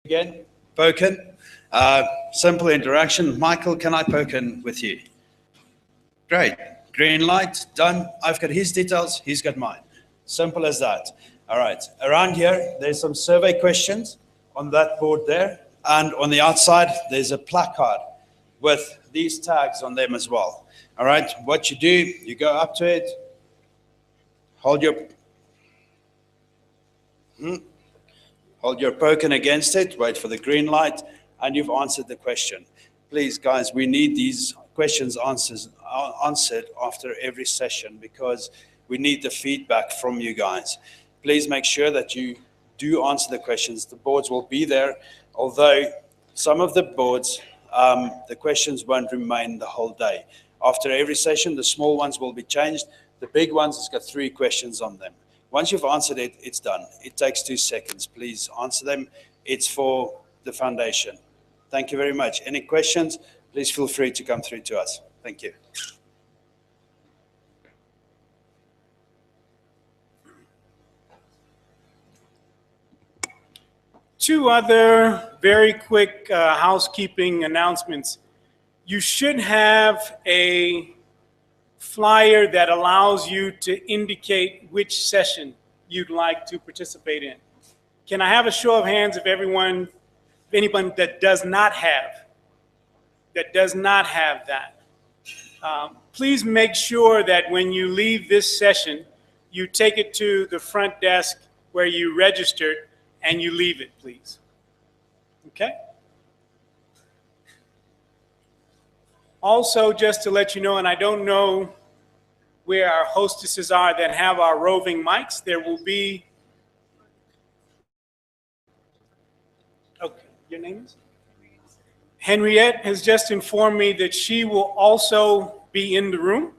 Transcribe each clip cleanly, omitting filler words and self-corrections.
again, Poken. Simple interaction. Michael, can I Poken with you? Great. Green light, done. I've got his details, he's got mine. Simple as that. All right. Around here, there's some survey questions on that board there. And on the outside, there's a placard with these tags on them as well. All right. What you do, you go up to it, hold your Poken against it, wait for the green light, and you've answered the question. Please, guys, we need these questions answered after every session because we need the feedback from you guys. Please make sure that you do answer the questions. The boards will be there, although some of the boards, the questions won't remain the whole day. After every session, the small ones will be changed. The big ones has got 3 questions on them. Once you've answered it, it's done. It takes 2 seconds. Please answer them. It's for the foundation. Thank you very much. Any questions, please feel free to come through to us. Thank you. Two other very quick housekeeping announcements. You should have a flyer that allows you to indicate which session you'd like to participate in. Can I have a show of hands if anyone that does not have that? Please make sure that when you leave this session, you take it to the front desk where you registered and you leave it, please. Okay? Also, just to let you know, and I don't know where our hostesses are that have our roving mics, there will be, okay, your name is? Henriette has just informed me that she will also be in the room.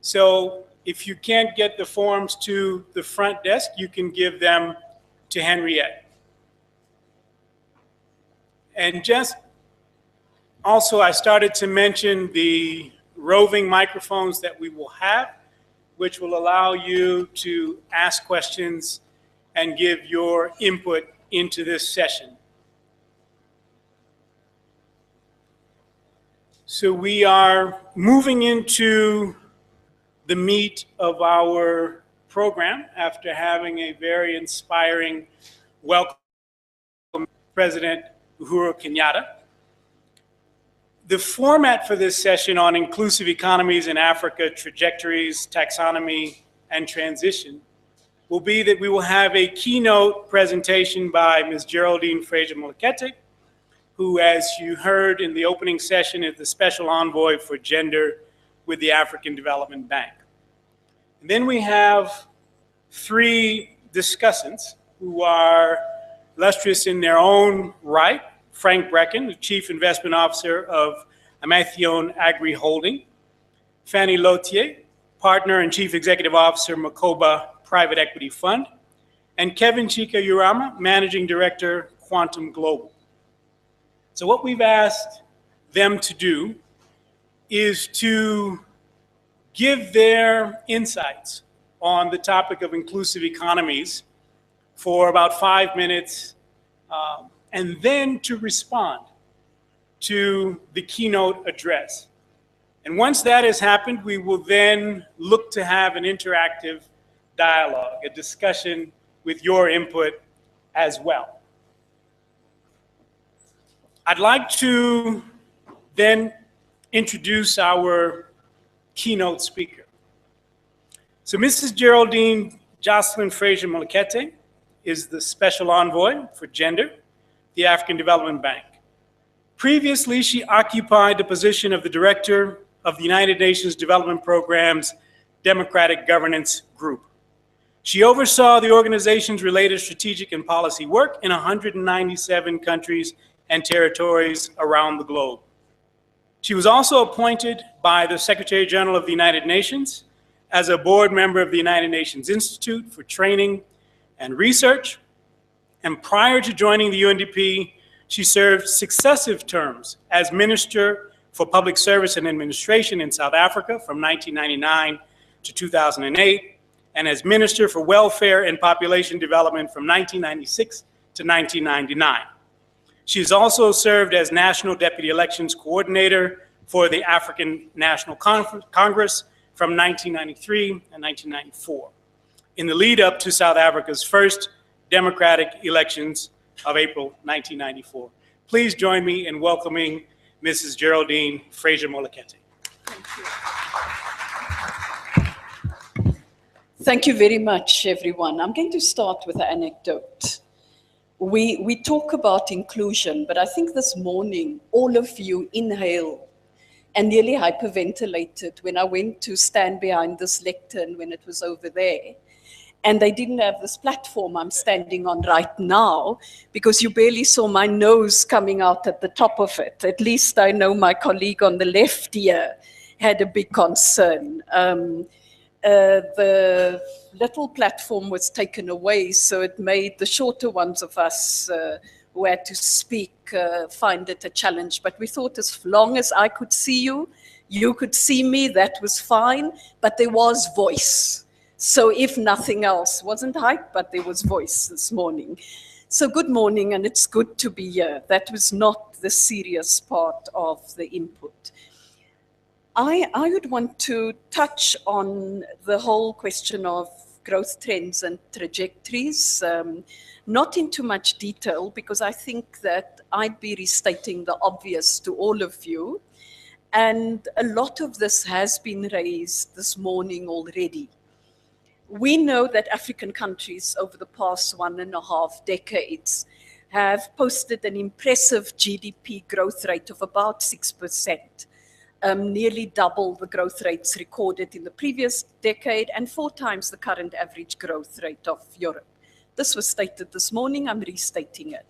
So if you can't get the forms to the front desk, you can give them to Henriette. And just also, I started to mention the roving microphones that we will have, which will allow you to ask questions and give your input into this session. So we are moving into the meat of our program after having a very inspiring welcome from President Uhuru Kenyatta. The format for this session on inclusive economies in Africa, trajectories, taxonomy, and transition will be that we will have a keynote presentation by Ms. Geraldine Fraser-Moleketi, who, as you heard in the opening session, is the Special Envoy for Gender with the African Development Bank. And then we have 3 discussants who are illustrious in their own right. Frank Brecken, the Chief Investment Officer of Amathion Agri Holding. Fanny Lautier, Partner and Chief Executive Officer, Makoba Private Equity Fund. And Kevin Chika Urama, Managing Director, Quantum Global. So what we've asked them to do is to give their insights on the topic of inclusive economies for about 5 minutes, and then to respond to the keynote address. And once that has happened, we will then look to have an interactive dialogue, a discussion with your input as well. I'd like to then introduce our keynote speaker. So Mrs. Geraldine Jocelyn Fraser-Moleketi is the Special Envoy for Gender, the African Development Bank. Previously, she occupied the position of the Director of the United Nations Development Program's Democratic Governance Group. She oversaw the organization's related strategic and policy work in 197 countries and territories around the globe. She was also appointed by the Secretary General of the United Nations as a board member of the United Nations Institute for Training and Research. And prior to joining the UNDP, she served successive terms as Minister for Public Service and Administration in South Africa from 1999 to 2008, and as Minister for Welfare and Population Development from 1996 to 1999. She's also served as National Deputy Elections Coordinator for the African National Congress from 1993 and 1994, in the lead up to South Africa's first democratic elections of April 1994. Please join me in welcoming Mrs. Geraldine Fraser-Moleketi. Thank you. Thank you very much, everyone. I'm going to start with an anecdote. We talk about inclusion, but I think this morning, all of you inhaled and nearly hyperventilated when I went to stand behind this lectern when it was over there. And they didn't have this platform I'm standing on right now, because you barely saw my nose coming out at the top of it. At least I know my colleague on the left here had a big concern. The little platform was taken away, so it made the shorter ones of us who had to speak find it a challenge. But we thought as long as I could see you, you could see me, that was fine, but there was voice. So if nothing else, wasn't height, but there was voice this morning. So good morning, and it's good to be here. That was not the serious part of the input. I would want to touch on the whole question of growth trends and trajectories, not in too much detail, because I think that I'd be restating the obvious to all of you. And a lot of this has been raised this morning already. We know that African countries over the past 1.5 decades have posted an impressive GDP growth rate of about 6%. Nearly double the growth rates recorded in the previous decade and 4 times the current average growth rate of Europe. This was stated this morning, I'm restating it.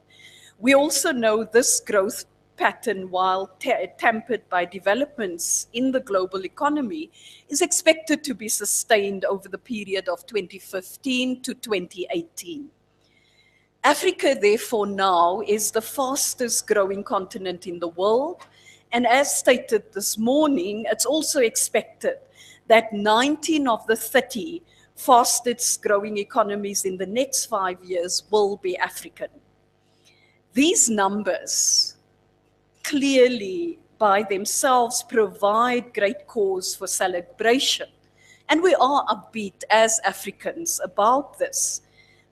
We also know this growth pattern, while tempered by developments in the global economy, is expected to be sustained over the period of 2015 to 2018. Africa, therefore, now is the fastest growing continent in the world. And as stated this morning, it's also expected that 19 of the 30 fastest growing economies in the next 5 years will be African. These numbers clearly by themselves provide great cause for celebration. And we are upbeat as Africans about this.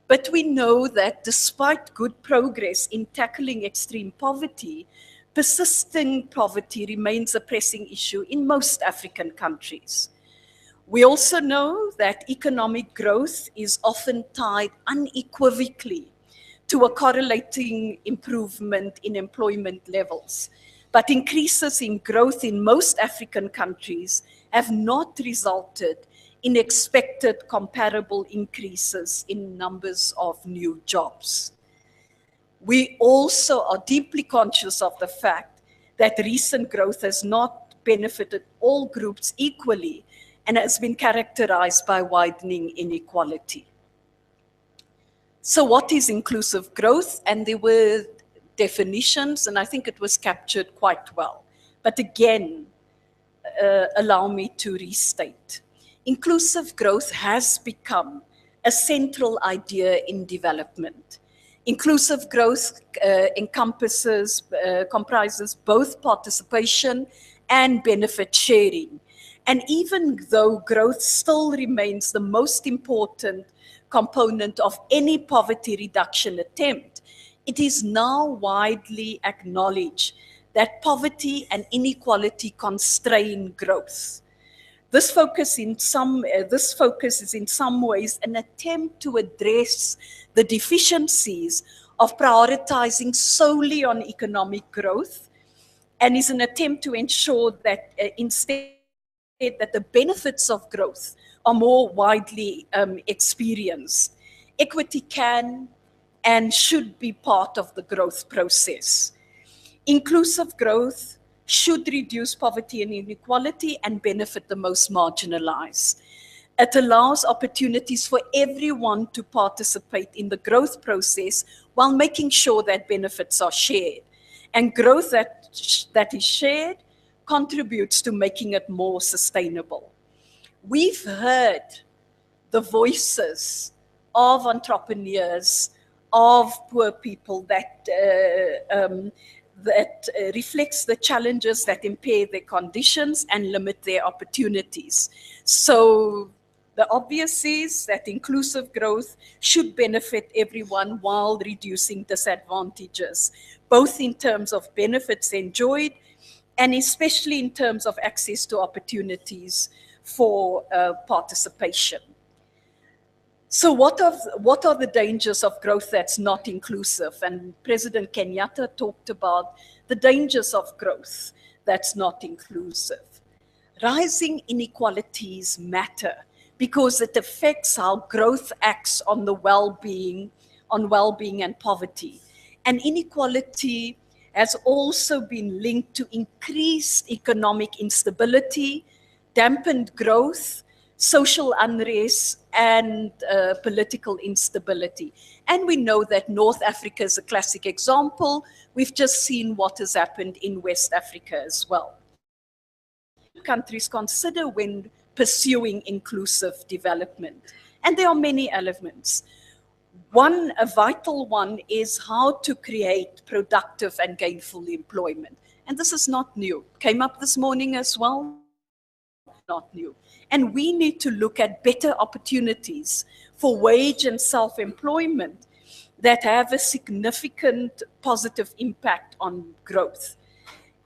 But we know that despite good progress in tackling extreme poverty, persisting poverty remains a pressing issue in most African countries. We also know that economic growth is often tied unequivocally to a correlating improvement in employment levels. But increases in growth in most African countries have not resulted in expected comparable increases in numbers of new jobs. We also are deeply conscious of the fact that recent growth has not benefited all groups equally and has been characterized by widening inequality. So what is inclusive growth? And there were definitions, and I think it was captured quite well. But again, allow me to restate. Inclusive growth has become a central idea in development. Inclusive growth comprises both participation and benefit sharing. And even though growth still remains the most important component of any poverty reduction attempt, it is now widely acknowledged that poverty and inequality constrain growth. This focus is in some ways an attempt to address the deficiencies of prioritizing solely on economic growth, and is an attempt to ensure that instead that the benefits of growth are more widely experienced. Equity can and should be part of the growth process. Inclusive growth should reduce poverty and inequality and benefit the most marginalized. It allows opportunities for everyone to participate in the growth process while making sure that benefits are shared. And growth that is shared contributes to making it more sustainable. We've heard the voices of entrepreneurs of poor people that reflects the challenges that impair their conditions and limit their opportunities. So the obvious is that inclusive growth should benefit everyone while reducing disadvantages, both in terms of benefits enjoyed and especially in terms of access to opportunities for participation. So what are the dangers of growth that's not inclusive? And President Kenyatta talked about the dangers of growth that's not inclusive. Rising inequalities matter because it affects how growth acts on the well-being and poverty. And inequality has also been linked to increased economic instability, dampened growth, social unrest, and political instability. And we know that North Africa is a classic example. We've just seen what has happened in West Africa as well. Countries consider when pursuing inclusive development. And there are many elements. A vital one is how to create productive and gainful employment. And this is not new. Came up this morning as well. Not new. And we need to look at better opportunities for wage and self-employment that have a significant positive impact on growth.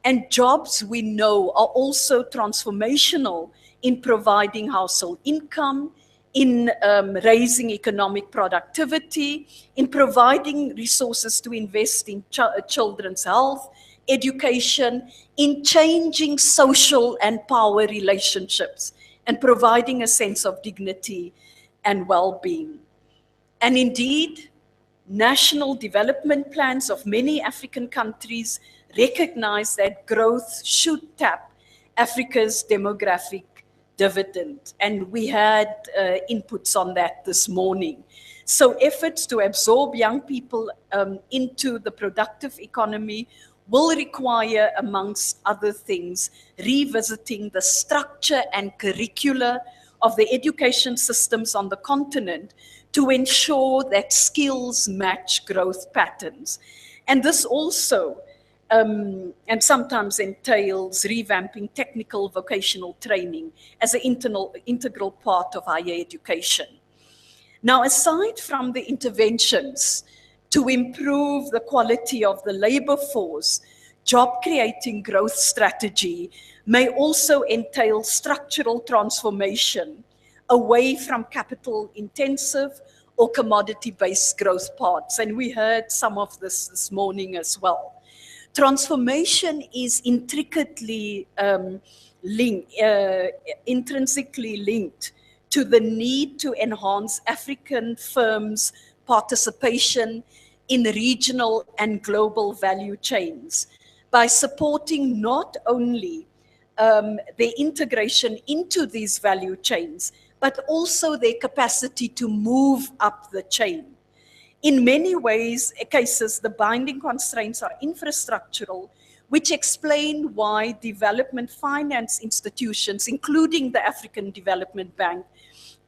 And jobs, we know, are also transformational in providing household income, in raising economic productivity, in providing resources to invest in children's health, education, in changing social and power relationships, and providing a sense of dignity and well-being. And indeed, national development plans of many African countries recognize that growth should tap Africa's demographic dividend. And we had inputs on that this morning. So efforts to absorb young people into the productive economy will require, amongst other things, revisiting the structure and curricula of the education systems on the continent to ensure that skills match growth patterns. And this also, and sometimes entails revamping technical vocational training as an integral part of higher education. Now, aside from the interventions to improve the quality of the labor force, job-creating growth strategy may also entail structural transformation away from capital-intensive or commodity-based growth paths. And we heard some of this morning as well. Transformation is intricately intrinsically linked to the need to enhance African firms' participation in regional and global value chains by supporting not only their integration into these value chains, but also their capacity to move up the chain. In many cases, the binding constraints are infrastructural, which explain why development finance institutions, including the African Development Bank,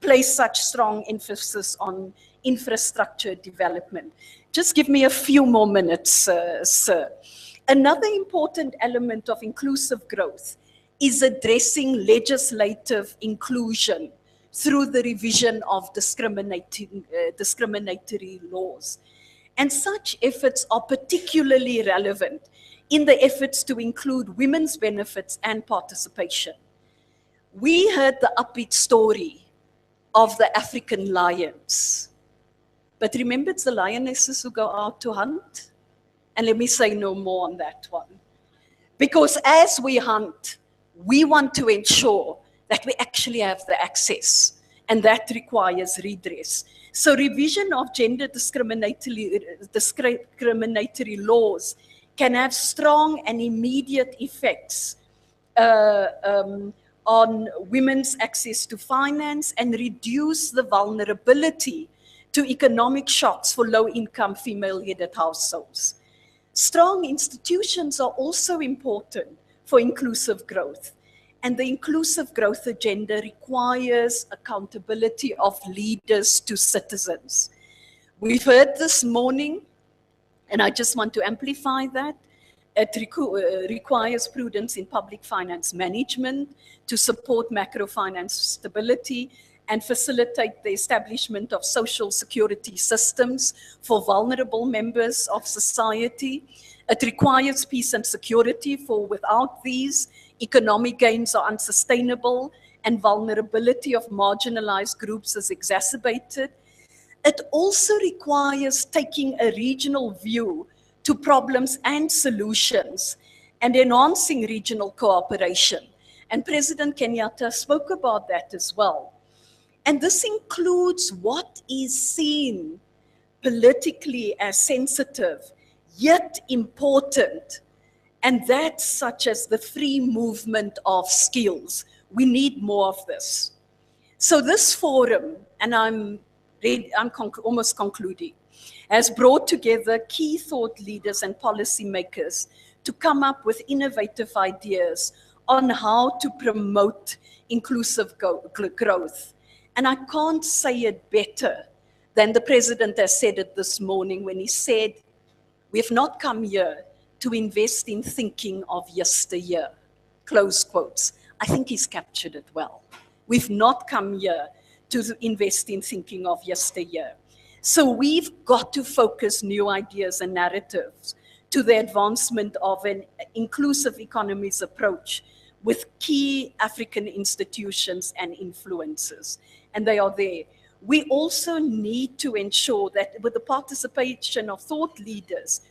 place such strong emphasis on infrastructure development. Just give me a few more minutes, sir. Another important element of inclusive growth is addressing legislative inclusion through the revision of discriminatory laws. And such efforts are particularly relevant in the efforts to include women's benefits and participation. We heard the upbeat story of the African lions. But remember, it's the lionesses who go out to hunt. And let me say no more on that one. Because as we hunt, we want to ensure that we actually have the access. And that requires redress. So revision of gender discriminatory laws can have strong and immediate effects on women's access to finance and reduce the vulnerability to economic shocks for low-income female-headed households. Strong institutions are also important for inclusive growth, and the inclusive growth agenda requires accountability of leaders to citizens. We've heard this morning, and I just want to amplify that. It requires prudence in public finance management to support macrofinance stability and facilitate the establishment of social security systems for vulnerable members of society. It requires peace and security, for without these, economic gains are unsustainable and vulnerability of marginalized groups is exacerbated. It also requires taking a regional view to problems and solutions and enhancing regional cooperation. And President Kenyatta spoke about that as well. And this includes what is seen politically as sensitive, yet important, and that's such as the free movement of skills. We need more of this. So this forum, and I'm almost concluding, has brought together key thought leaders and policymakers to come up with innovative ideas on how to promote inclusive growth. And I can't say it better than the president has said it this morning when he said, we have not come here to invest in thinking of yesteryear, close quotes. I think he's captured it well. We've not come here to invest in thinking of yesteryear. So we've got to focus new ideas and narratives to the advancement of an inclusive economies approach with key African institutions and influencers, and they are there. We also need to ensure that with the participation of thought leaders,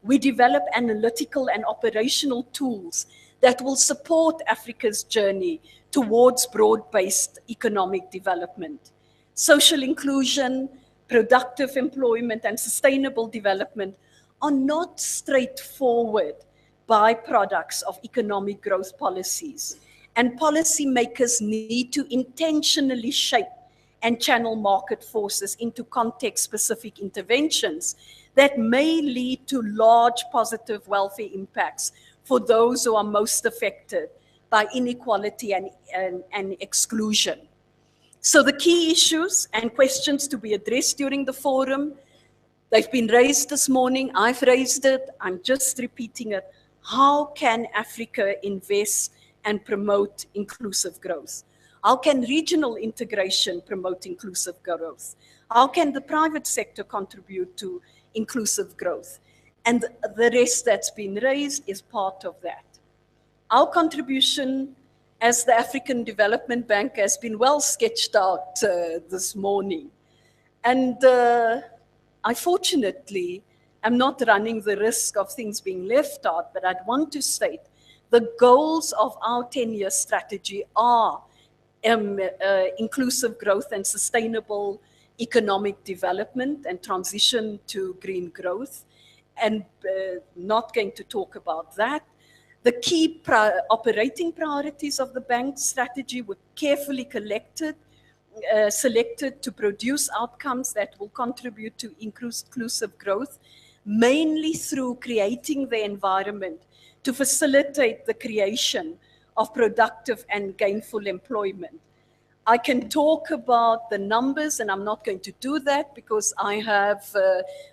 we develop analytical and operational tools that will support Africa's journey towards broad-based economic development. Social inclusion, productive employment, and sustainable development are not straightforward byproducts of economic growth policies. And policymakers need to intentionally shape and channel market forces into context-specific interventions that may lead to large positive welfare impacts for those who are most affected by inequality and exclusion. So the key issues and questions to be addressed during the forum, they've been raised this morning. I've raised it. I'm just repeating it. How can Africa invest and promote inclusive growth? How can regional integration promote inclusive growth? How can the private sector contribute to inclusive growth? And the rest that's been raised is part of that. Our contribution as the African Development Bank has been well sketched out this morning. And I fortunately am not running the risk of things being left out, but I'd want to state the goals of our 10-year strategy are inclusive growth and sustainable economic development and transition to green growth, and not going to talk about that. The key operating priorities of the bank strategy were carefully selected to produce outcomes that will contribute to inclusive growth, mainly through creating the environment to facilitate the creation of productive and gainful employment. I can talk about the numbers, and I'm not going to do that because I have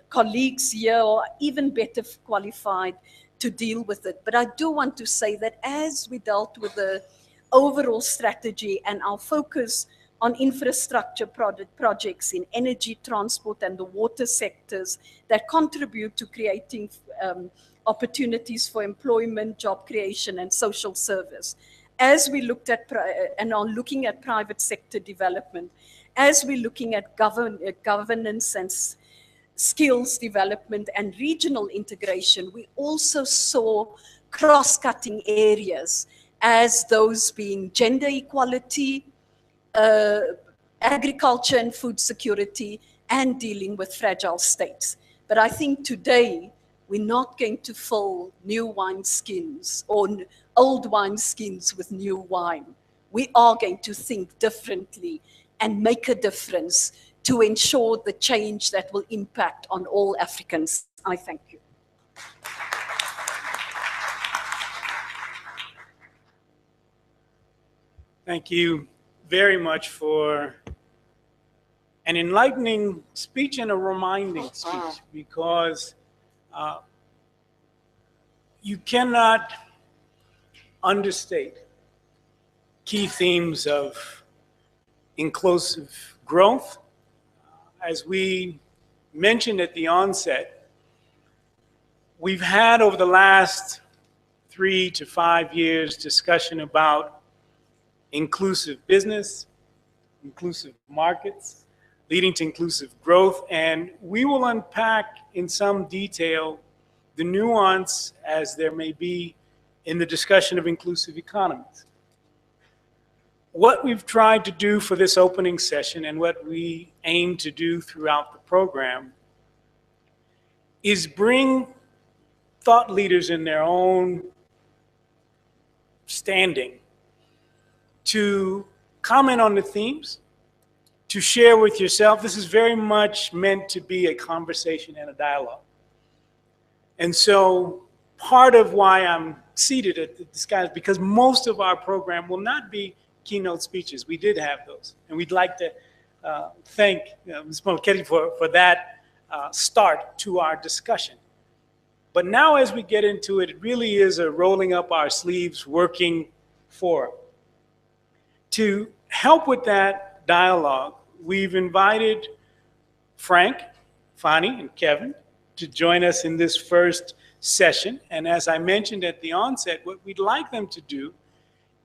colleagues here who are even better qualified to deal with it. But I do want to say that as we dealt with the overall strategy and our focus on infrastructure projects in energy, transport, and the water sectors that contribute to creating opportunities for employment, job creation, and social service. As we looked at and are looking at private sector development, as we're looking at governance and skills development and regional integration, we also saw cross-cutting areas as those being gender equality, agriculture and food security, and dealing with fragile states. But I think today, we're not going to fill new wineskins or old wineskins with new wine. We are going to think differently and make a difference to ensure the change that will impact on all Africans. I thank you. Thank you very much for an enlightening speech and a reminding speech, because you cannot understate key themes of inclusive growth. As we mentioned at the onset, we've had over the last 3 to 5 years discussion about inclusive business, inclusive markets, leading to inclusive growth, and we will unpack in some detail the nuance as there may be in the discussion of inclusive economies. What we've tried to do for this opening session and what we aim to do throughout the program is bring thought leaders in their own standing to comment on the themes, to share with yourself. This is very much meant to be a conversation and a dialogue. And so part of why I'm seated at this guy is because most of our program will not be keynote speeches. We did have those. And we'd like to thank Ms. Moleketi for that start to our discussion. But now as we get into it, it really is a rolling up our sleeves, working forum. To help with that dialogue, we've invited Frank, Fani, and Kevin to join us in this first session. And as I mentioned at the onset, what we'd like them to do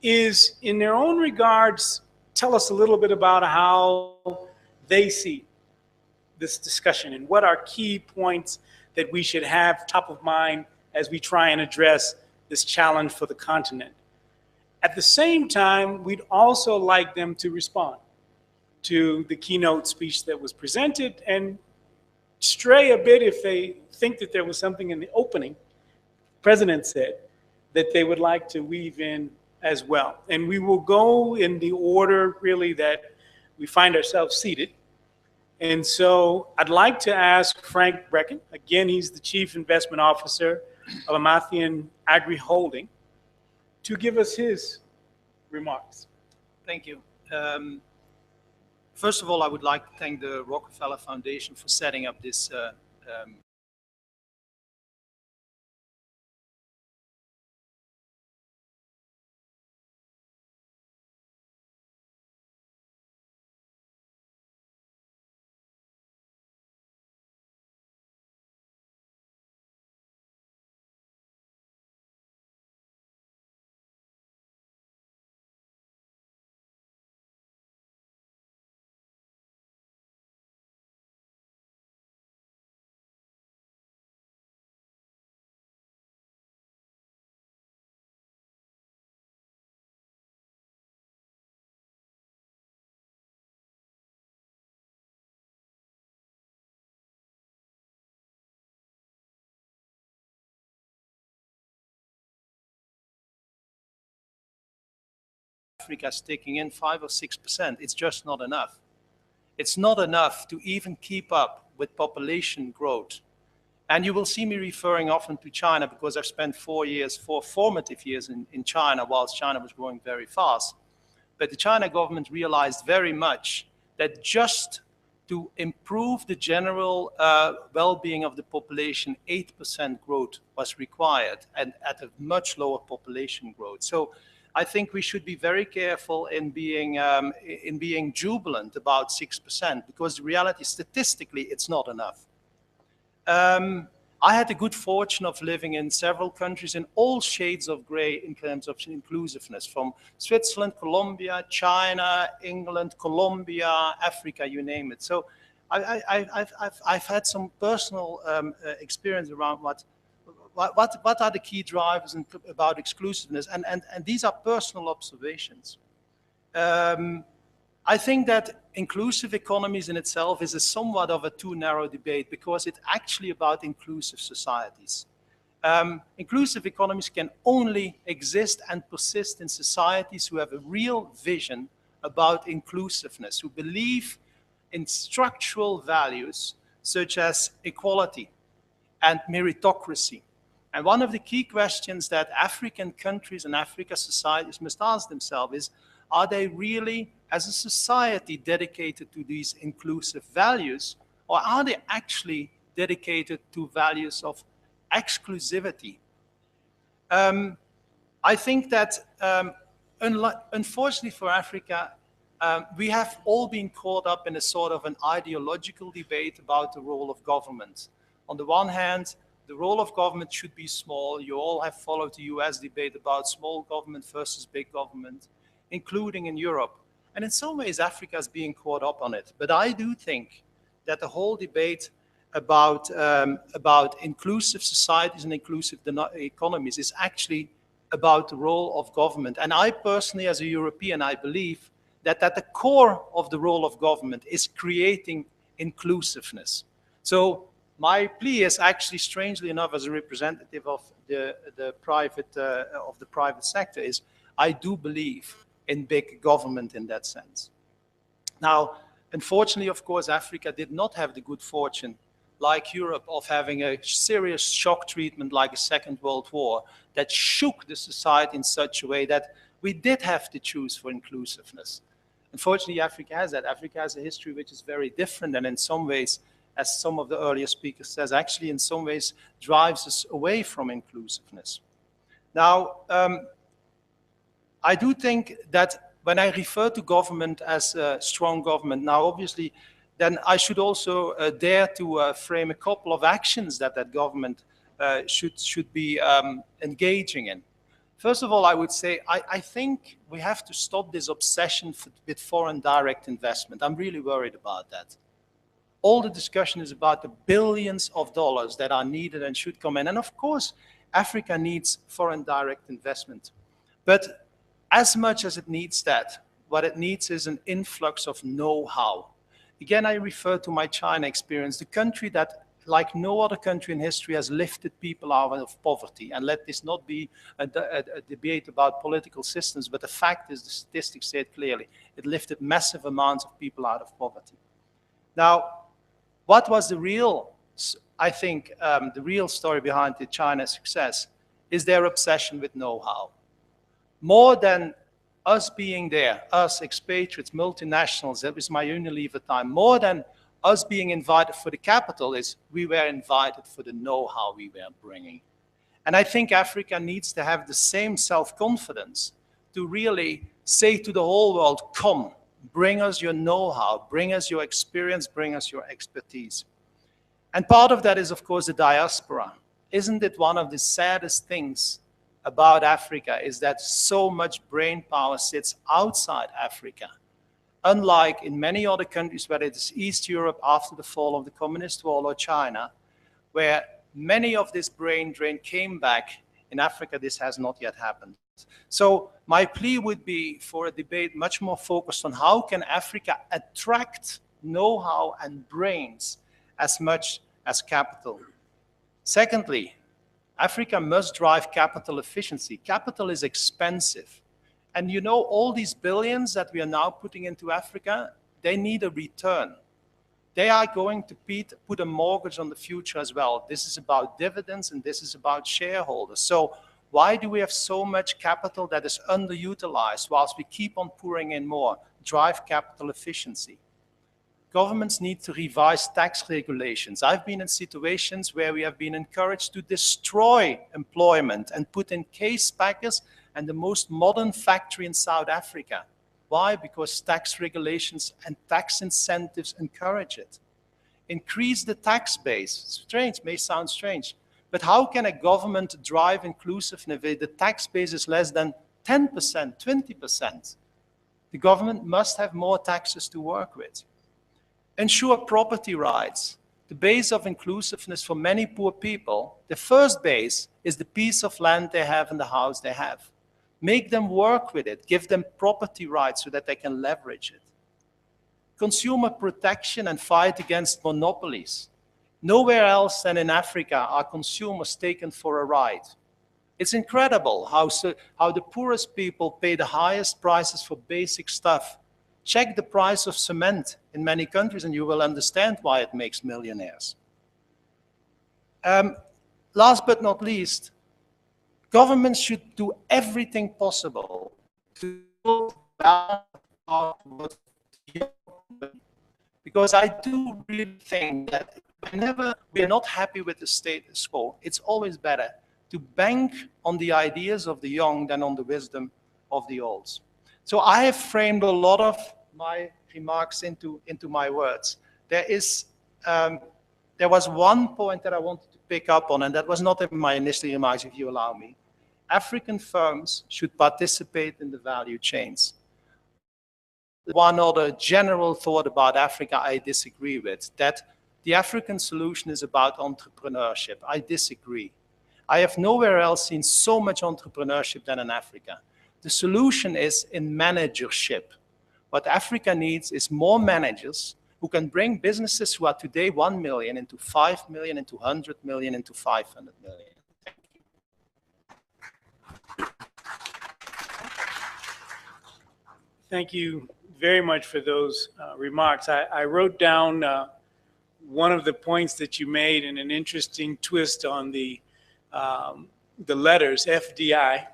is, in their own regards, tell us a little bit about how they see this discussion and what are key points that we should have top of mind as we try and address this challenge for the continent. At the same time, we'd also like them to respond to the keynote speech that was presented and stray a bit if they think that there was something in the opening, the president said, that they would like to weave in as well. And we will go in the order really that we find ourselves seated. And so I'd like to ask Frank Brecken, again, he's the Chief Investment Officer of Amathian Agri Holding, to give us his remarks. Thank you. First of all, I would like to thank the Rockefeller Foundation for setting up this Africa is taking in 5 or 6%. It's just not enough. It's not enough to even keep up with population growth. And you will see me referring often to China because I've spent 4 formative years in China whilst China was growing very fast. But the China government realized very much that just to improve the general well-being of the population, 8% growth was required, and at a much lower population growth. So I think we should be very careful in being jubilant about 6%, because the reality, statistically, it's not enough. I had the good fortune of living in several countries in all shades of gray in terms of inclusiveness, from Switzerland, Colombia, China, England, Colombia, Africa, you name it. So I've had some personal experience around what are the key drivers about exclusiveness, and these are personal observations. I think that inclusive economies in itself is a somewhat of a too narrow debate, because it's actually about inclusive societies. Inclusive economies can only exist and persist in societies who have a real vision about inclusiveness, who believe in structural values such as equality and meritocracy. And one of the key questions that African countries and African societies must ask themselves is, are they really as a society dedicated to these inclusive values, or are they actually dedicated to values of exclusivity? I think that unfortunately for Africa, we have all been caught up in a sort of an ideological debate about the role of government. On the one hand, the role of government should be small. You all have followed the US debate about small government versus big government, including in Europe. And in some ways, Africa is being caught up on it. But I do think that the whole debate about inclusive societies and inclusive economies is actually about the role of government. And I personally, as a European, I believe that at the core of the role of government is creating inclusiveness. So my plea is actually, strangely enough, as a representative of the private sector, is I do believe in big government in that sense. Now, unfortunately, of course, Africa did not have the good fortune, like Europe, of having a serious shock treatment like a Second World War that shook the society in such a way that we did have to choose for inclusiveness. Unfortunately, Africa has that. Africa has a history which is very different, and in some ways, as some of the earlier speakers says, actually in some ways drives us away from inclusiveness. Now, I do think that when I refer to government as a strong government, now obviously, then I should also dare to frame a couple of actions that government should be engaging in. First of all, I would say, I think we have to stop this obsession with foreign direct investment. I'm really worried about that. All the discussion is about the billions of dollars that are needed and should come in. And of course, Africa needs foreign direct investment. But as much as it needs that, what it needs is an influx of know-how. Again, I refer to my China experience, the country that, like no other country in history, has lifted people out of poverty. And let this not be a debate about political systems, but the fact is, the statistics say it clearly, it lifted massive amounts of people out of poverty. Now, what was the real, I think, the real story behind the China's success is their obsession with know-how. More than us being there, us expatriates, multinationals, that was my Unilever time, more than us being invited for the capital is we were invited for the know-how we were bringing. And I think Africa needs to have the same self-confidence to really say to the whole world, come, bring us your know-how, bring us your experience, bring us your expertise. And part of that is, of course, the diaspora. Isn't it one of the saddest things about Africa is that so much brain power sits outside Africa? Unlike in many other countries, whether it is East Europe after the fall of the communist wall or China, where many of this brain drain came back, in Africa this has not yet happened. So my plea would be for a debate much more focused on how can Africa attract know-how and brains as much as capital. Secondly, Africa must drive capital efficiency. Capital is expensive. And you know, all these billions that we are now putting into Africa, they need a return. They are going to put a mortgage on the future as well. This is about dividends and this is about shareholders. So why do we have so much capital that is underutilized whilst we keep on pouring in more? Drive capital efficiency. Governments need to revise tax regulations. I've been in situations where we have been encouraged to destroy employment and put in case packers and the most modern factory in South Africa. Why? Because tax regulations and tax incentives encourage it. Increase the tax base. Strange, may sound strange, but how can a government drive inclusiveness if the tax base is less than 10%, 20%? The government must have more taxes to work with. Ensure property rights. The base of inclusiveness for many poor people, the first base is the piece of land they have and the house they have. Make them work with it. Give them property rights so that they can leverage it. Consumer protection and fight against monopolies. Nowhere else than in Africa are consumers taken for a ride. It's incredible how the poorest people pay the highest prices for basic stuff. Check the price of cement in many countries and you will understand why it makes millionaires. Last but not least, governments should do everything possible to build what because I do really think that whenever we're not happy with the status quo, it's always better to bank on the ideas of the young than on the wisdom of the olds. So I have framed a lot of my remarks into my words. There was one point that I wanted to pick up on, and that was not in my initial remarks, if you allow me. African firms should participate in the value chains. One other general thought about Africa I disagree with, that the African solution is about entrepreneurship. I disagree. I have nowhere else seen so much entrepreneurship than in Africa. The solution is in managership. What Africa needs is more managers who can bring businesses who are today 1 million into 5 million, into 100 million, into 500 million. Thank you very much for those remarks. I wrote down one of the points that you made in an interesting twist on the letters FDI,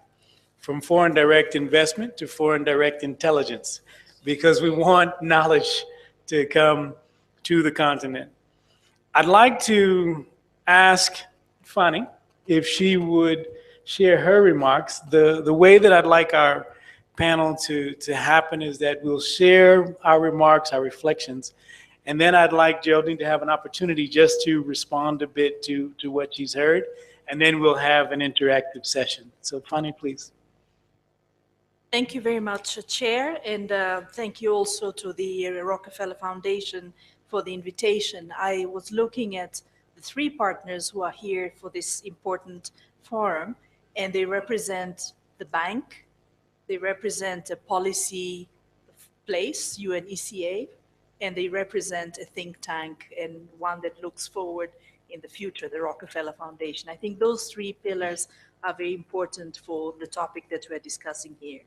from foreign direct investment to foreign direct intelligence, because we want knowledge to come to the continent. I'd like to ask Fanny if she would share her remarks. The way that I'd like our panel to happen is that we'll share our remarks, our reflections, and then I'd like Geraldine to have an opportunity just to respond a bit to what she's heard, and then we'll have an interactive session. So Fanny, please. Thank you very much, Chair, and thank you also to the Rockefeller Foundation for the invitation. I was looking at the three partners who are here for this important forum, and they represent the bank, they represent a policy place, UNECA, and they represent a think tank and one that looks forward in the future, the Rockefeller Foundation. I think those three pillars are very important for the topic that we're discussing here.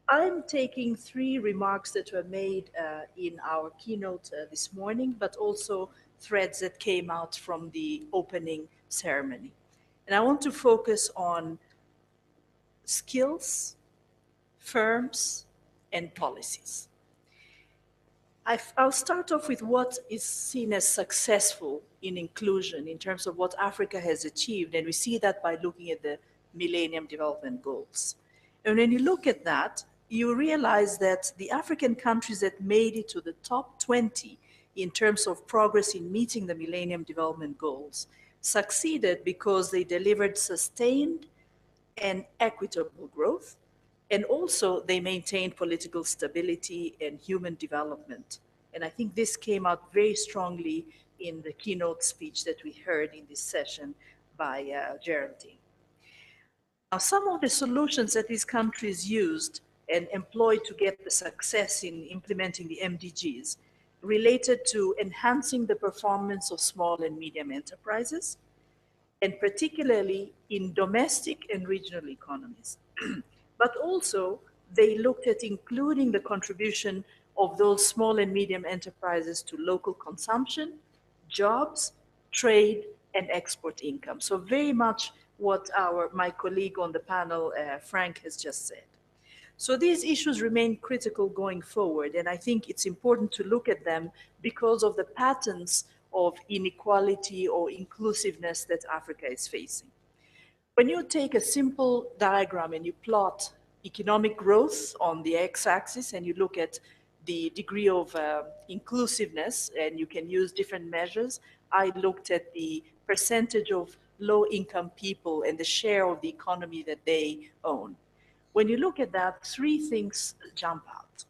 I'm taking three remarks that were made in our keynote this morning, but also threads that came out from the opening ceremony. And I want to focus on skills, firms, and policies. I'll start off with what is seen as successful in inclusion in terms of what Africa has achieved, and we see that by looking at the Millennium Development Goals. And when you look at that, you realize that the African countries that made it to the top 20 in terms of progress in meeting the Millennium Development Goals succeeded because they delivered sustained and equitable growth, and also they maintained political stability and human development. And I think this came out very strongly in the keynote speech that we heard in this session by Geraldine. Now, some of the solutions that these countries used and employed to get the success in implementing the MDGs related to enhancing the performance of small and medium enterprises, and particularly in domestic and regional economies. But also, they looked at including the contribution of those small and medium enterprises to local consumption, jobs, trade, and export income. So very much what my colleague on the panel, Frank, has just said. So these issues remain critical going forward, and I think it's important to look at them because of the patterns of inequality or inclusiveness that Africa is facing. When you take a simple diagram and you plot economic growth on the x-axis and you look at the degree of inclusiveness, and you can use different measures, I looked at the percentage of low-income people and the share of the economy that they own. When you look at that, three things jump out.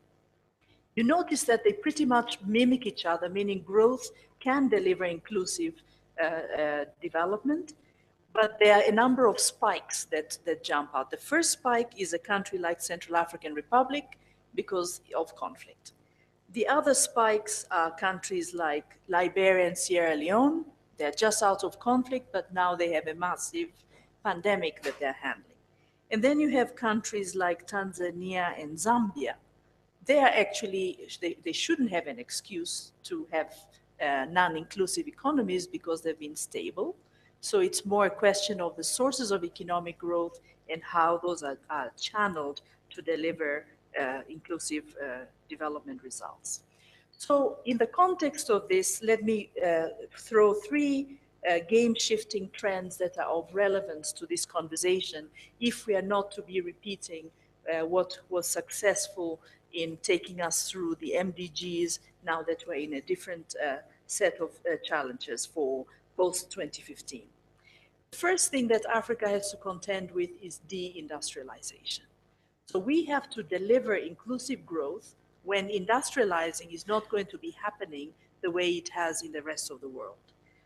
You notice that they pretty much mimic each other, meaning growth can deliver inclusive development, but there are a number of spikes that jump out. The first spike is a country like Central African Republic because of conflict. The other spikes are countries like Liberia and Sierra Leone. They're just out of conflict, but now they have a massive pandemic that they're handling. And then you have countries like Tanzania and Zambia. They are actually, they shouldn't have an excuse to have non-inclusive economies because they've been stable. So it's more a question of the sources of economic growth and how those are channeled to deliver inclusive development results. So in the context of this, let me throw three game-shifting trends that are of relevance to this conversation if we are not to be repeating what was successful in taking us through the MDGs now that we're in a different set of challenges for post-2015. The first thing that Africa has to contend with is deindustrialization. So we have to deliver inclusive growth when industrializing is not going to be happening the way it has in the rest of the world.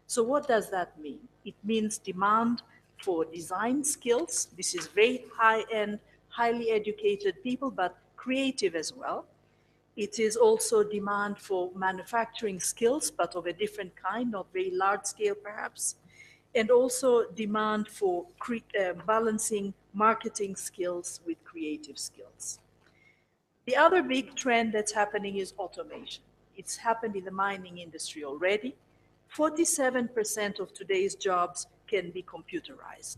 So what does that mean? It means demand for design skills. This is very high-end, highly educated people, but creative as well. It is also demand for manufacturing skills, but of a different kind, not very large scale perhaps. And also demand for balancing marketing skills with creative skills. The other big trend that's happening is automation. It's happened in the mining industry already. 47% of today's jobs can be computerized.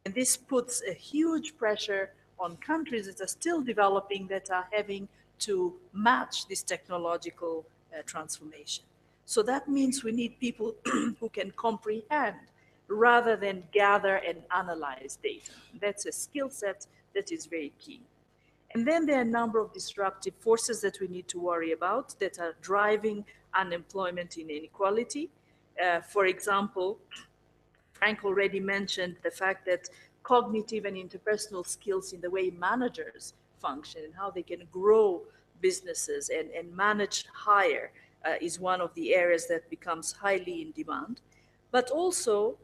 And this puts a huge pressure on countries that are still developing, that are having to match this technological transformation. So that means we need people who can comprehend rather than gather and analyze data. That's a skill set that is very key. And then there are a number of disruptive forces that we need to worry about that are driving unemployment and inequality. For example, Frank already mentioned the fact that cognitive and interpersonal skills in the way managers function and how they can grow businesses and manage higher is one of the areas that becomes highly in demand. But also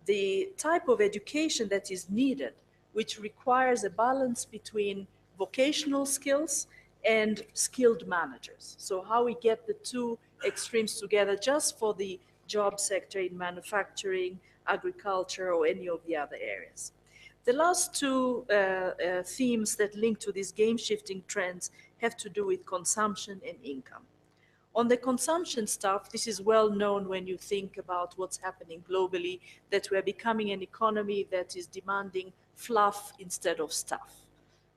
the type of education that is needed, which requires a balance between vocational skills and skilled managers. So how we get the two extremes together just for the job sector in manufacturing, agriculture, or any of the other areas. The last two themes that link to these game-shifting trends have to do with consumption and income. On the consumption stuff, this is well known when you think about what's happening globally, that we're becoming an economy that is demanding fluff instead of stuff,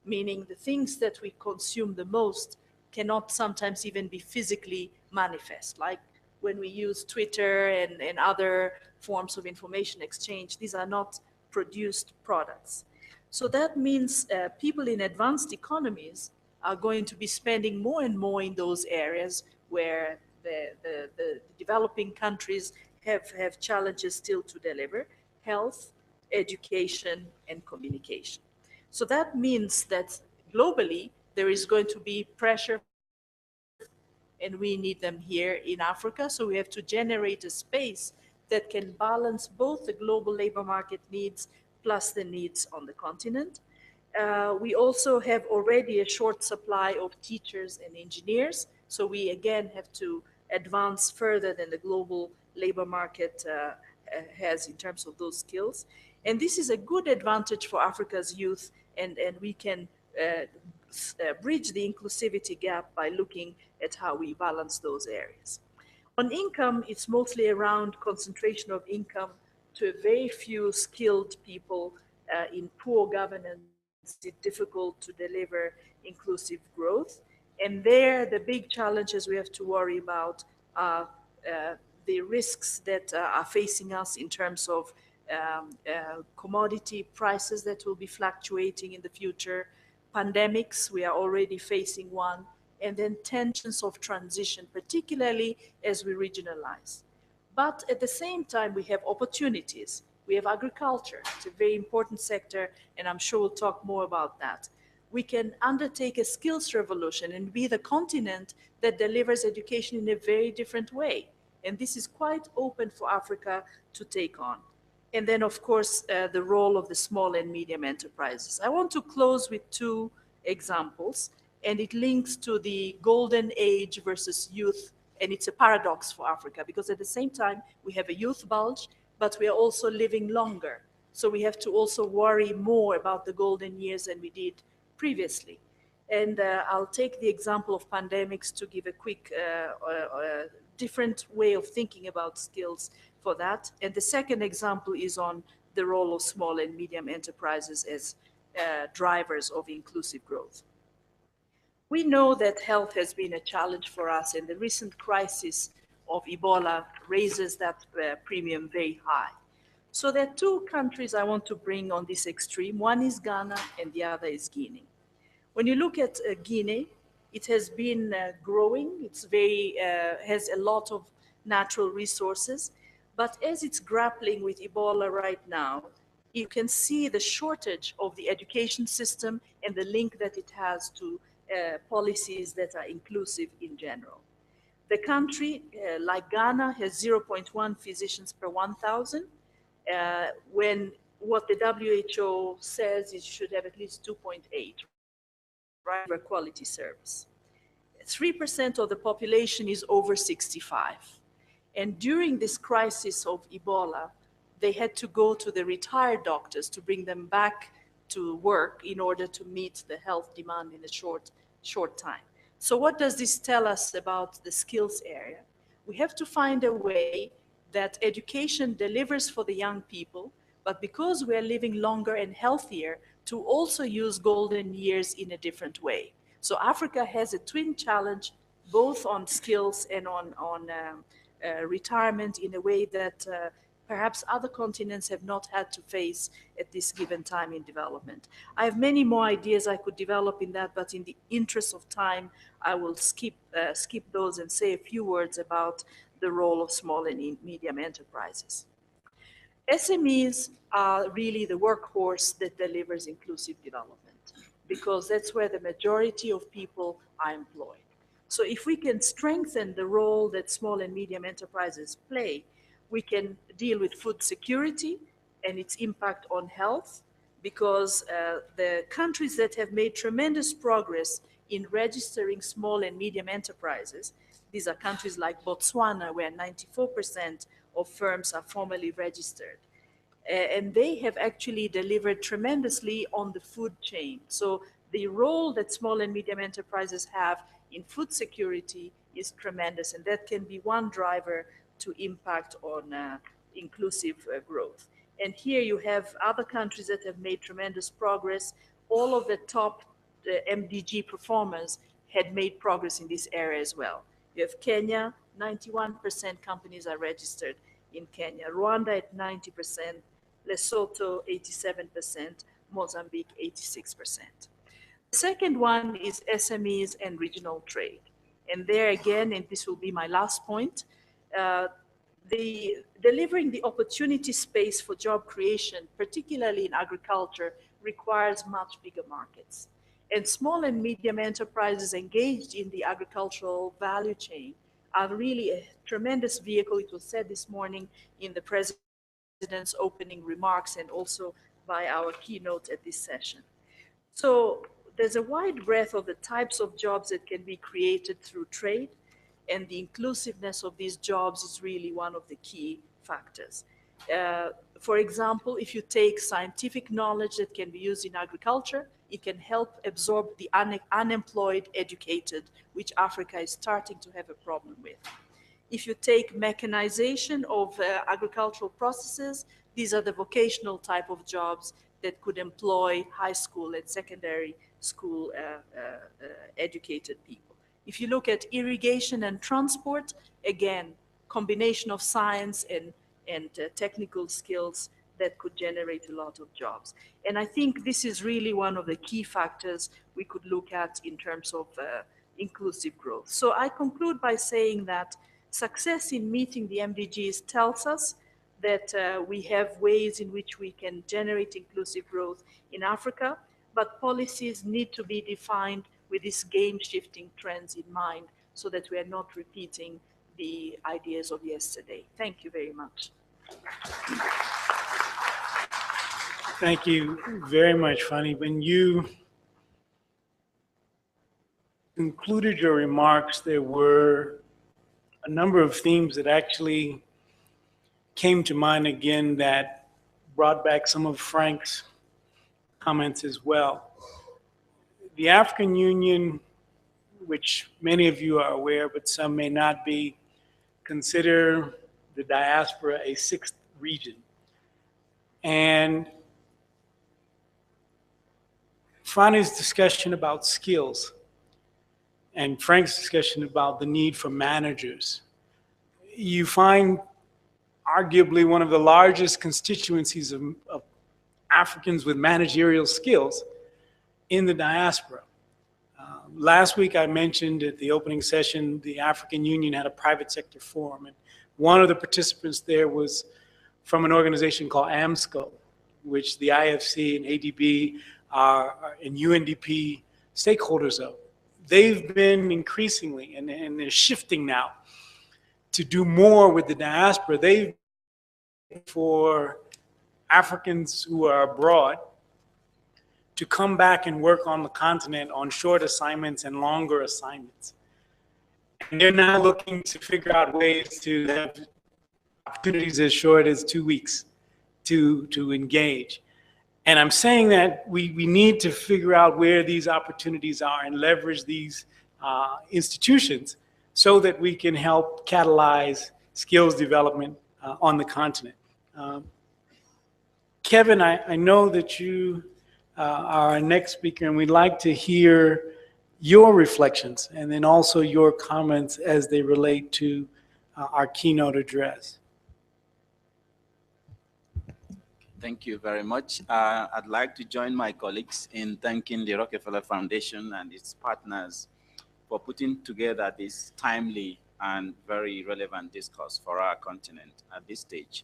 meaning the things that we consume the most cannot sometimes even be physically manifest, like when we use Twitter and other forms of information exchange. These are not produced products. So that means people in advanced economies are going to be spending more and more in those areas where the developing countries have challenges still to deliver: health, education, and communication. So that means that globally there is going to be pressure, and we need them here in Africa. So we have to generate a space that can balance both the global labor market needs plus the needs on the continent. We also have already a short supply of teachers and engineers. So we again have to advance further than the global labor market has in terms of those skills. And this is a good advantage for Africa's youth, and we can bridge the inclusivity gap by looking at how we balance those areas. On income, it's mostly around concentration of income to a very few skilled people in poor governance. It's difficult to deliver inclusive growth. And there, the big challenges we have to worry about are the risks that are facing us in terms of commodity prices that will be fluctuating in the future, pandemics, we are already facing one, and then tensions of transition, particularly as we regionalize. But at the same time, we have opportunities. We have agriculture. It's a very important sector, and I'm sure we'll talk more about that. We can undertake a skills revolution and be the continent that delivers education in a very different way. And this is quite open for Africa to take on. And then, of course, the role of the small and medium enterprises. I want to close with two examples, and it links to the golden age versus youth. And it's a paradox for Africa, because at the same time, we have a youth bulge, but we are also living longer. So we have to also worry more about the golden years than we did previously. And I'll take the example of pandemics to give a quick, different way of thinking about skills for that. And the second example is on the role of small and medium enterprises as drivers of inclusive growth. We know that health has been a challenge for us, and the recent crisis of Ebola raises that premium very high. So there are two countries I want to bring on this extreme. One is Ghana and the other is Guinea. When you look at Guinea, it has been growing. It's has a lot of natural resources, but as it's grappling with Ebola right now, you can see the shortage of the education system and the link that it has to policies that are inclusive in general. The country, like Ghana, has 0.1 physicians per 1,000, when what the WHO says is you should have at least 2.8, right, for quality service. 3% of the population is over 65. And during this crisis of Ebola, they had to go to the retired doctors to bring them back to work in order to meet the health demand in a short time. So what does this tell us about the skills area? We have to find a way that education delivers for the young people, but because we are living longer and healthier, to also use golden years in a different way. So Africa has a twin challenge, both on skills and on retirement, in a way that perhaps other continents have not had to face at this given time in development. I have many more ideas I could develop in that, but in the interest of time, I will skip those and say a few words about the role of small and medium enterprises. SMEs are really the workhorse that delivers inclusive development, because that's where the majority of people are employed. So if we can strengthen the role that small and medium enterprises play, we can deal with food security and its impact on health, because the countries that have made tremendous progress in registering small and medium enterprises, these are countries like Botswana, where 94% of firms are formally registered. And they have actually delivered tremendously on the food chain. So the role that small and medium enterprises have in food security is tremendous, and that can be one driver to impact on inclusive growth. And here you have other countries that have made tremendous progress. All of the top MDG performers had made progress in this area as well. You have Kenya, 91% companies are registered in Kenya. Rwanda at 90%, Lesotho 87%, Mozambique 86%. The second one is SMEs and regional trade. And there again, and this will be my last point, delivering the opportunity space for job creation, particularly in agriculture, requires much bigger markets. And small and medium enterprises engaged in the agricultural value chain are really a tremendous vehicle. It was said this morning in the President's opening remarks and also by our keynote at this session. So there's a wide breadth of the types of jobs that can be created through trade, and the inclusiveness of these jobs is really one of the key factors. For example, if you take scientific knowledge that can be used in agriculture, it can help absorb the unemployed educated, which Africa is starting to have a problem with. If you take mechanization of agricultural processes, these are the vocational type of jobs that could employ high school and secondary school educated people. If you look at irrigation and transport, again, combination of science and technical skills that could generate a lot of jobs. And I think this is really one of the key factors we could look at in terms of inclusive growth. So I conclude by saying that success in meeting the MDGs tells us that we have ways in which we can generate inclusive growth in Africa, but policies need to be defined with these game-shifting trends in mind so that we are not repeating the ideas of yesterday. Thank you very much. Thank you very much, Fanny. When you concluded your remarks, there were a number of themes that actually came to mind again that brought back some of Frank's comments as well. The African Union, which many of you are aware, but some may not be, consider the diaspora a sixth region. And Fanny's discussion about skills and Frank's discussion about the need for managers, you find arguably one of the largest constituencies of Africans with managerial skills in the diaspora. Last week I mentioned at the opening session, the African Union had a private sector forum, and one of the participants there was from an organization called AMSCO, which the IFC and ADB and UNDP stakeholders of. They've been increasingly, and they're shifting now to do more with the diaspora. They've for Africans who are abroad to come back and work on the continent on short assignments and longer assignments. And they're now looking to figure out ways to have opportunities as short as 2 weeks to engage. And I'm saying that we need to figure out where these opportunities are and leverage these institutions so that we can help catalyze skills development on the continent. Kevin, I know that you are our next speaker, and we'd like to hear your reflections and then also your comments as they relate to our keynote address. Thank you very much. I'd like to join my colleagues in thanking the Rockefeller Foundation and its partners for putting together this timely and very relevant discourse for our continent at this stage.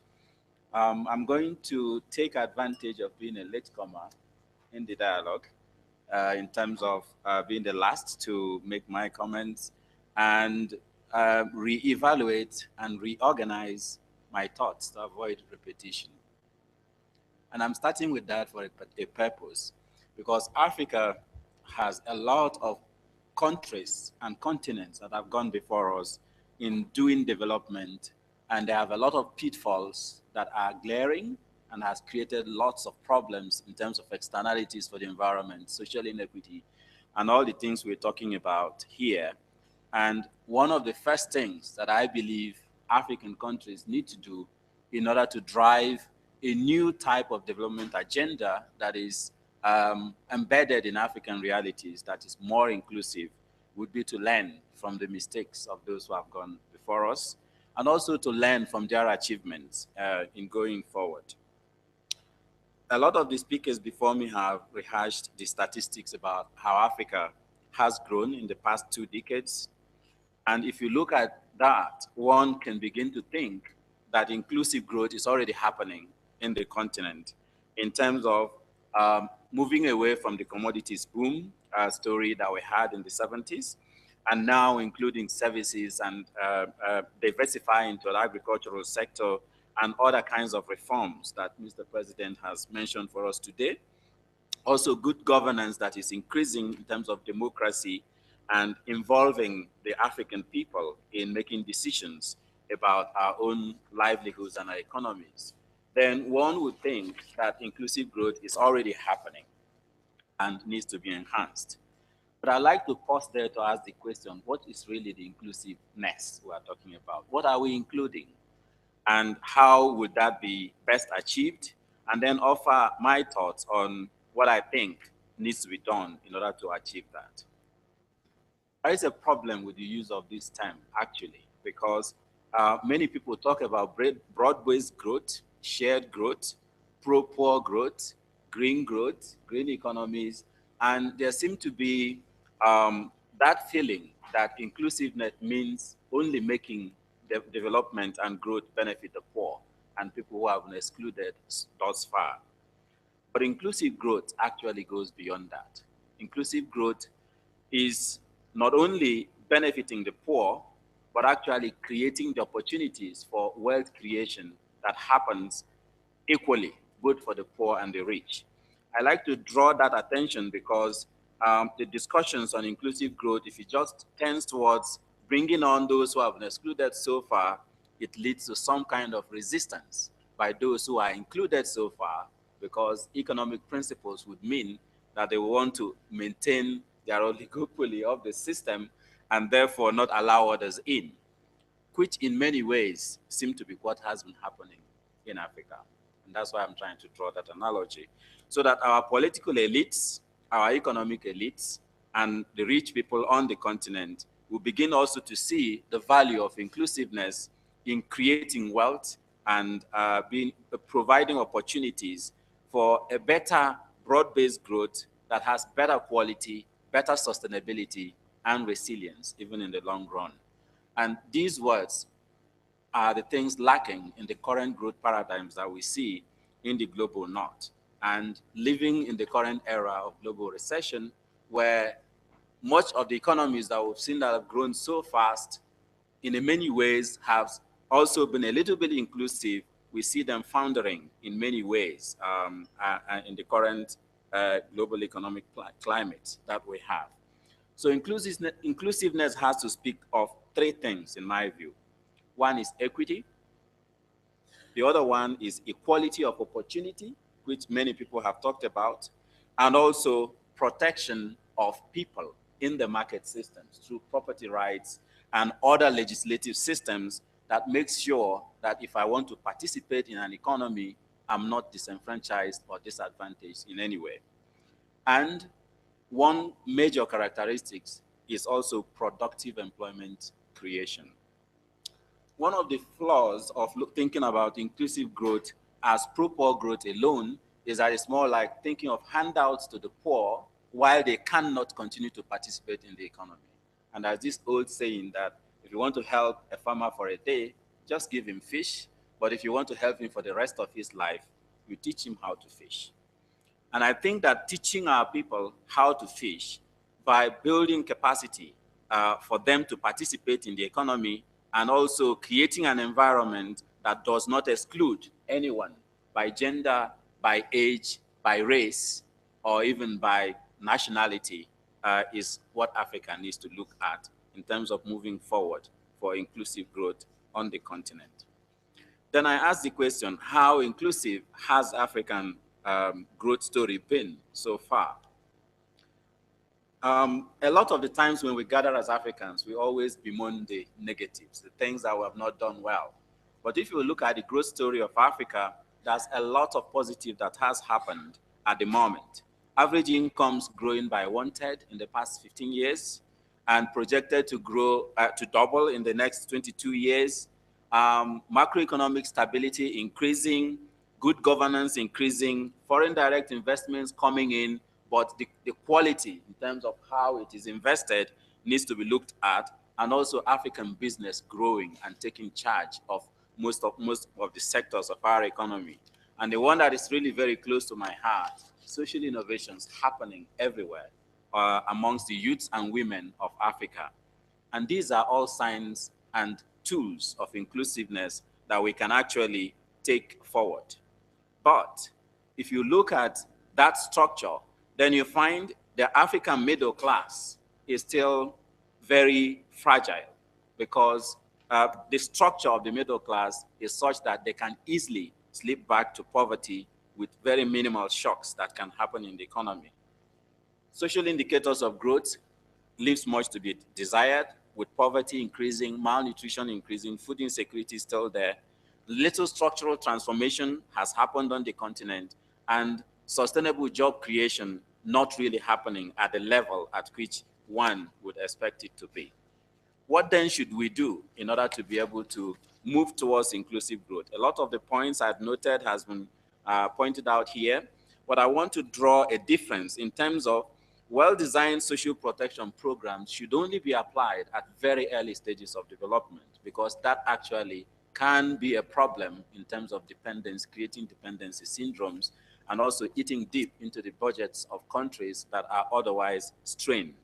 I'm going to take advantage of being a latecomer in the dialogue in terms of being the last to make my comments and reevaluate and reorganize my thoughts to avoid repetition. And I'm starting with that for a purpose, because Africa has a lot of countries and continents that have gone before us in doing development, and they have a lot of pitfalls that are glaring and has created lots of problems in terms of externalities for the environment, social inequity, and all the things we're talking about here. And one of the first things that I believe African countries need to do in order to drive a new type of development agenda that is embedded in African realities, that is more inclusive, would be to learn from the mistakes of those who have gone before us, and also to learn from their achievements in going forward. A lot of the speakers before me have rehashed the statistics about how Africa has grown in the past 2 decades. And if you look at that, one can begin to think that inclusive growth is already happening in the continent in terms of moving away from the commodities boom story that we had in the 70s, and now including services and diversifying to the agricultural sector and other kinds of reforms that Mr. President has mentioned for us today. Also good governance that is increasing in terms of democracy and involving the African people in making decisions about our own livelihoods and our economies. Then one would think that inclusive growth is already happening and needs to be enhanced. But I'd like to pause there to ask the question, what is really the inclusiveness we are talking about? What are we including? And how would that be best achieved? And then offer my thoughts on what I think needs to be done in order to achieve that. There is a problem with the use of this term, actually, because many people talk about broad-based growth, shared growth, pro-poor growth, green economies, and there seems to be that feeling that inclusiveness means only making development and growth benefit the poor and people who have been excluded thus far. But inclusive growth actually goes beyond that. Inclusive growth is not only benefiting the poor, but actually creating the opportunities for wealth creation that happens equally, both for the poor and the rich. I like to draw that attention because the discussions on inclusive growth, if it just tends towards bringing on those who have been excluded so far, it leads to some kind of resistance by those who are included so far, because economic principles would mean that they want to maintain their oligopoly of the system and therefore not allow others in, which in many ways seem to be what has been happening in Africa. And that's why I'm trying to draw that analogy, so that our political elites, our economic elites, and the rich people on the continent will begin also to see the value of inclusiveness in creating wealth and providing opportunities for a better broad-based growth that has better quality, better sustainability, and resilience, even in the long run. And these words are the things lacking in the current growth paradigms that we see in the global north. And living in the current era of global recession, where much of the economies that we've seen that have grown so fast, in many ways have also been a little bit inclusive, we see them foundering in many ways in the current global economic climate that we have. So inclusiveness has to speak of three things, in my view. One is equity. The other one is equality of opportunity, which many people have talked about, and also protection of people in the market systems through property rights and other legislative systems that makes sure that if I want to participate in an economy, I'm not disenfranchised or disadvantaged in any way. And one major characteristic is also productive employment creation. One of the flaws of thinking about inclusive growth as pro-poor growth alone is that it's more like thinking of handouts to the poor while they cannot continue to participate in the economy. And there's this old saying that if you want to help a farmer for a day, just give him fish. But if you want to help him for the rest of his life, you teach him how to fish. And I think that teaching our people how to fish by building capacity for them to participate in the economy and also creating an environment that does not exclude anyone by gender, by age, by race, or even by nationality is what Africa needs to look at in terms of moving forward for inclusive growth on the continent. Then I asked the question, how inclusive has African growth story been so far? A lot of the times when we gather as Africans, we always bemoan the negatives, the things that we have not done well. But if you look at the growth story of Africa, there's a lot of positive that has happened at the moment. Average incomes growing by 1/3 in the past 15 years and projected to grow, to double in the next 22 years. Macroeconomic stability increasing, good governance increasing, foreign direct investments coming in, but the quality in terms of how it is invested needs to be looked at, and also African business growing and taking charge of most of the sectors of our economy. And the one that is really very close to my heart, social innovations happening everywhere amongst the youths and women of Africa. And these are all signs and tools of inclusiveness that we can actually take forward. But if you look at that structure, then you find the African middle class is still very fragile because the structure of the middle class is such that they can easily slip back to poverty with very minimal shocks that can happen in the economy. Social indicators of growth leaves much to be desired, with poverty increasing, malnutrition increasing, food insecurity still there. Little structural transformation has happened on the continent, and sustainable job creation not really happening at the level at which one would expect it to be. What then should we do in order to be able to move towards inclusive growth? A lot of the points I've noted has been pointed out here, but I want to draw a difference in terms of well-designed social protection programs should only be applied at very early stages of development, because that actually can be a problem in terms of dependence, creating dependency syndromes, and also eating deep into the budgets of countries that are otherwise strained.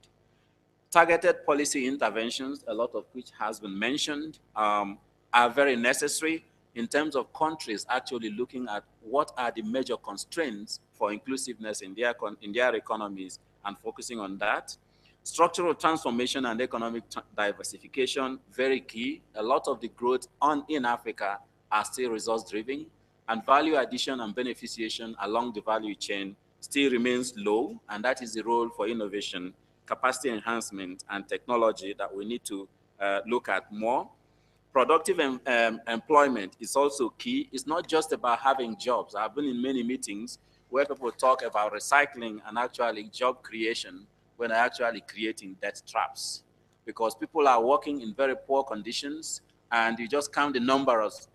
Targeted policy interventions, a lot of which has been mentioned, are very necessary in terms of countries actually looking at what are the major constraints for inclusiveness in their economies and focusing on that. Structural transformation and economic diversification, very key. A lot of the growth in Africa are still resource-driven, and value addition and beneficiation along the value chain still remains low, and that is the role for innovation, capacity enhancement, and technology that we need to look at more. Productive employment is also key. It's not just about having jobs. I've been in many meetings where people talk about recycling and actually job creation, when they're actually creating debt traps, because people are working in very poor conditions, and you just count the numbers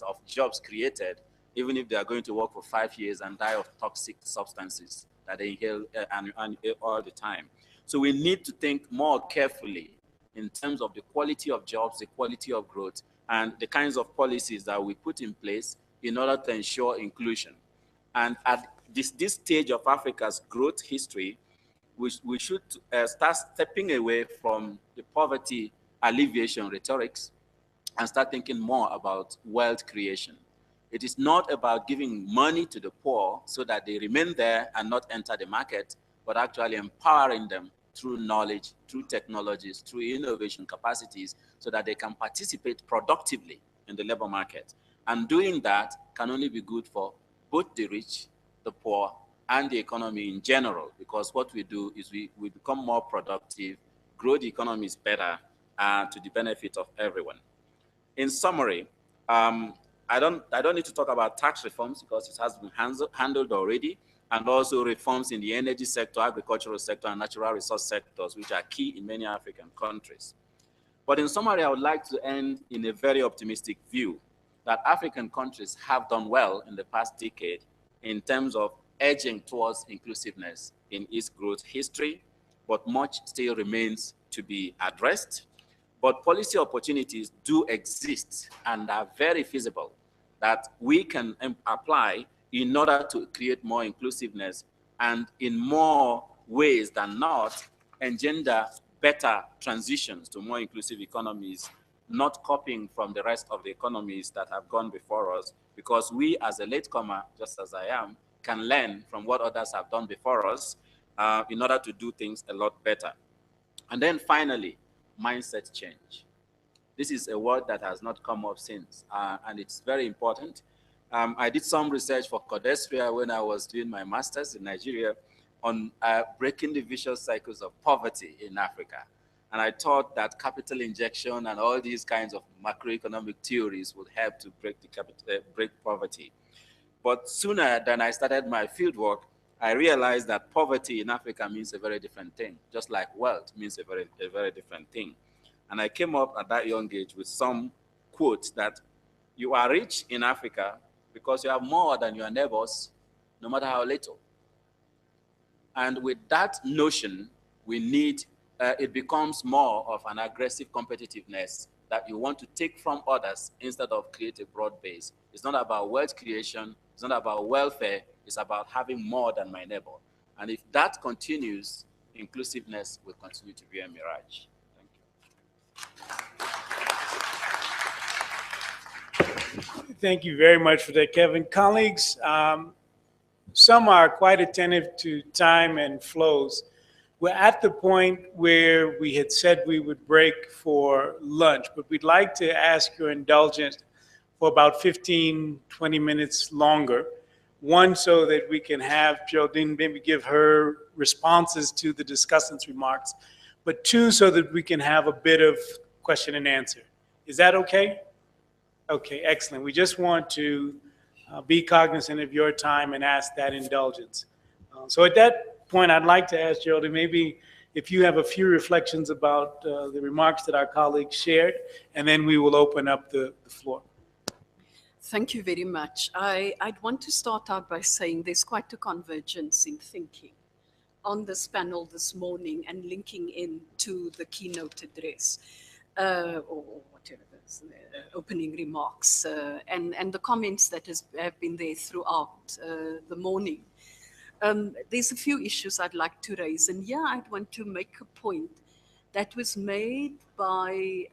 of jobs created, even if they are going to work for 5 years and die of toxic substances that they inhale and all the time. So we need to think more carefully in terms of the quality of jobs, the quality of growth, and the kinds of policies that we put in place in order to ensure inclusion. And at this stage of Africa's growth history, we should start stepping away from the poverty alleviation rhetorics and start thinking more about wealth creation. It is not about giving money to the poor so that they remain there and not enter the market, but actually empowering them through knowledge, through technologies, through innovation capacities, so that they can participate productively in the labor market. And doing that can only be good for both the rich, the poor, and the economy in general, because what we do is we become more productive, grow the economies better, to the benefit of everyone. In summary, I don't need to talk about tax reforms because it has been handled already, and also reforms in the energy sector, agricultural sector, and natural resource sectors, which are key in many African countries. But in summary, I would like to end in a very optimistic view that African countries have done well in the past decade in terms of edging towards inclusiveness in its growth history, but much still remains to be addressed. But policy opportunities do exist and are very feasible that we can apply in order to create more inclusiveness, and in more ways than not, engender better transitions to more inclusive economies, not copying from the rest of the economies that have gone before us, because we as a latecomer, just as I am, can learn from what others have done before us in order to do things a lot better. And then finally, mindset change. This is a word that has not come up since, and it's very important. I did some research for Codestria when I was doing my master's in Nigeria on breaking the vicious cycles of poverty in Africa. And I thought that capital injection and all these kinds of macroeconomic theories would help to break poverty. But sooner than I started my fieldwork, I realized that poverty in Africa means a very different thing, just like wealth means a very different thing. And I came up at that young age with some quote that you are rich in Africa because you have more than your neighbors, no matter how little. And with that notion, we need, it becomes more of an aggressive competitiveness that you want to take from others instead of create a broad base. It's not about wealth creation, it's not about welfare, it's about having more than my neighbor. And if that continues, inclusiveness will continue to be a mirage. Thank you. Thank you very much for that, Kevin. Colleagues, some are quite attentive to time and flows. We're at the point where we had said we would break for lunch, but we'd like to ask your indulgence for about 15, 20 minutes longer. One, so that we can have Geraldine maybe give her responses to the discussant's remarks, but two, so that we can have a bit of question and answer. Is that okay? Okay, excellent. We just want to be cognizant of your time and ask that indulgence. So at that point, I'd like to ask Geraldine, maybe if you have a few reflections about the remarks that our colleagues shared, and then we will open up the floor. Thank you very much. I'd want to start out by saying there's quite a convergence in thinking on this panel this morning and linking into the keynote address, or whatever it is, opening remarks, and the comments that have been there throughout the morning. There's a few issues I'd like to raise, and yeah, I'd want to make a point that was made by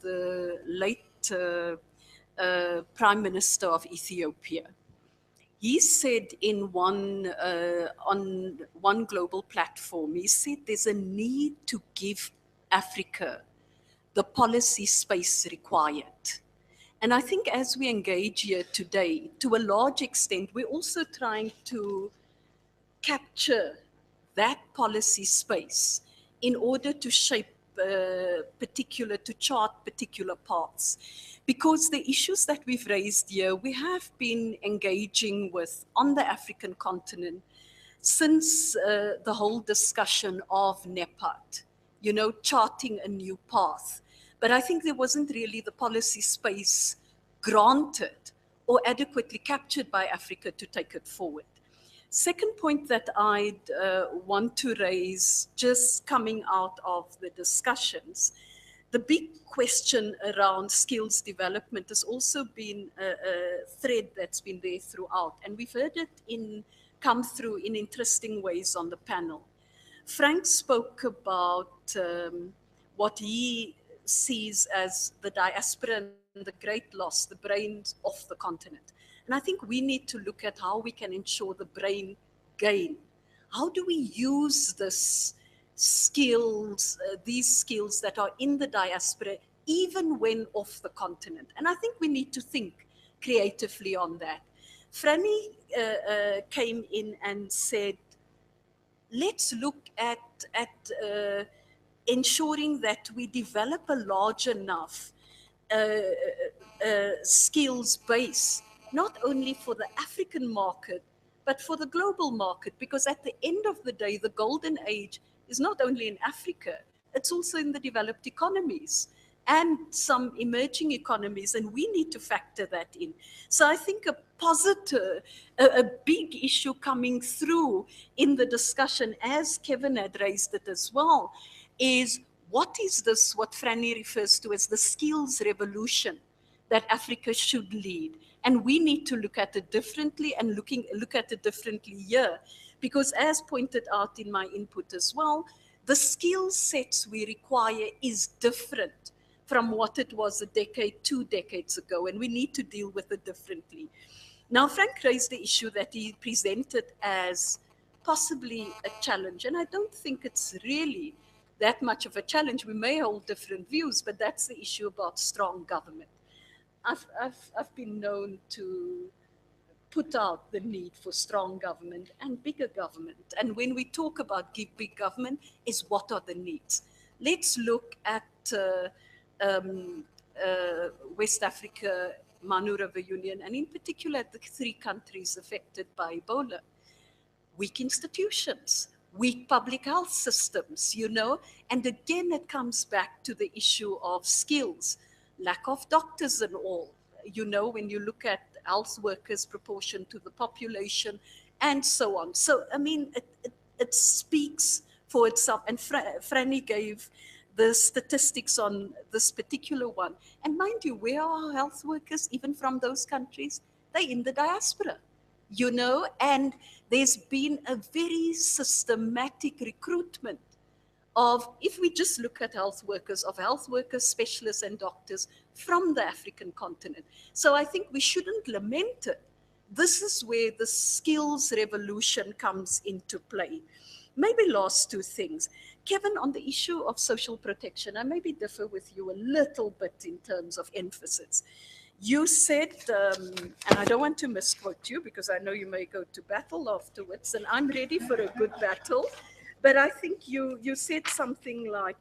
the late Prime Minister of Ethiopia. He said in on one global platform, he said there's a need to give Africa the policy space required. And I think as we engage here today, to a large extent, we're also trying to capture that policy space in order to shape to chart particular paths. Because the issues that we've raised here, we have been engaging with on the African continent since the whole discussion of NEPAD, you know, charting a new path. But I think there wasn't really the policy space granted or adequately captured by Africa to take it forward. Second point that I'd want to raise, just coming out of the discussions, the big question around skills development has also been a thread that's been there throughout, and we've heard it come through in interesting ways on the panel. Frank spoke about what he sees as the diaspora and the great loss, the brains of the continent. And I think we need to look at how we can ensure the brain gain. How do we use this skills, these skills that are in the diaspora, even when off the continent? And I think we need to think creatively on that. Franny came in and said, let's look at ensuring that we develop a large enough skills base, not only for the African market, but for the global market, because at the end of the day, the golden age is not only in Africa, it's also in the developed economies and some emerging economies, and we need to factor that in. So I think a positive, a big issue coming through in the discussion, as Kevin had raised it as well, is what is this, what Franny refers to as the skills revolution that Africa should lead. And we need to look at it differently and look at it differently here. Because as pointed out in my input as well, the skill sets we require is different from what it was a decade, 2 decades ago, and we need to deal with it differently. Now, Frank raised the issue that he presented as possibly a challenge, and I don't think it's really that much of a challenge. We may hold different views, but that's the issue about strong government. I've been known to put out the need for strong government and bigger government. And when we talk about big government, is what are the needs? Let's look at West Africa, Manu River Union, and in particular the 3 countries affected by Ebola. Weak institutions, weak public health systems, you know, and again it comes back to the issue of skills, lack of doctors and all, you know, when you look at health workers proportion to the population and so on. So, I mean, it speaks for itself, and Franny gave the statistics on this particular one. And mind you, where are health workers, even from those countries? They're in the diaspora, you know, and there's been a very systematic recruitment of, if we just look at health workers, specialists and doctors from the African continent. So I think we shouldn't lament it. This is where the skills revolution comes into play. Maybe last 2 things. Kevin, on the issue of social protection, I maybe differ with you a little bit in terms of emphasis. You said, and I don't want to misquote you because I know you may go to battle afterwards, and I'm ready for a good battle. But I think you said something like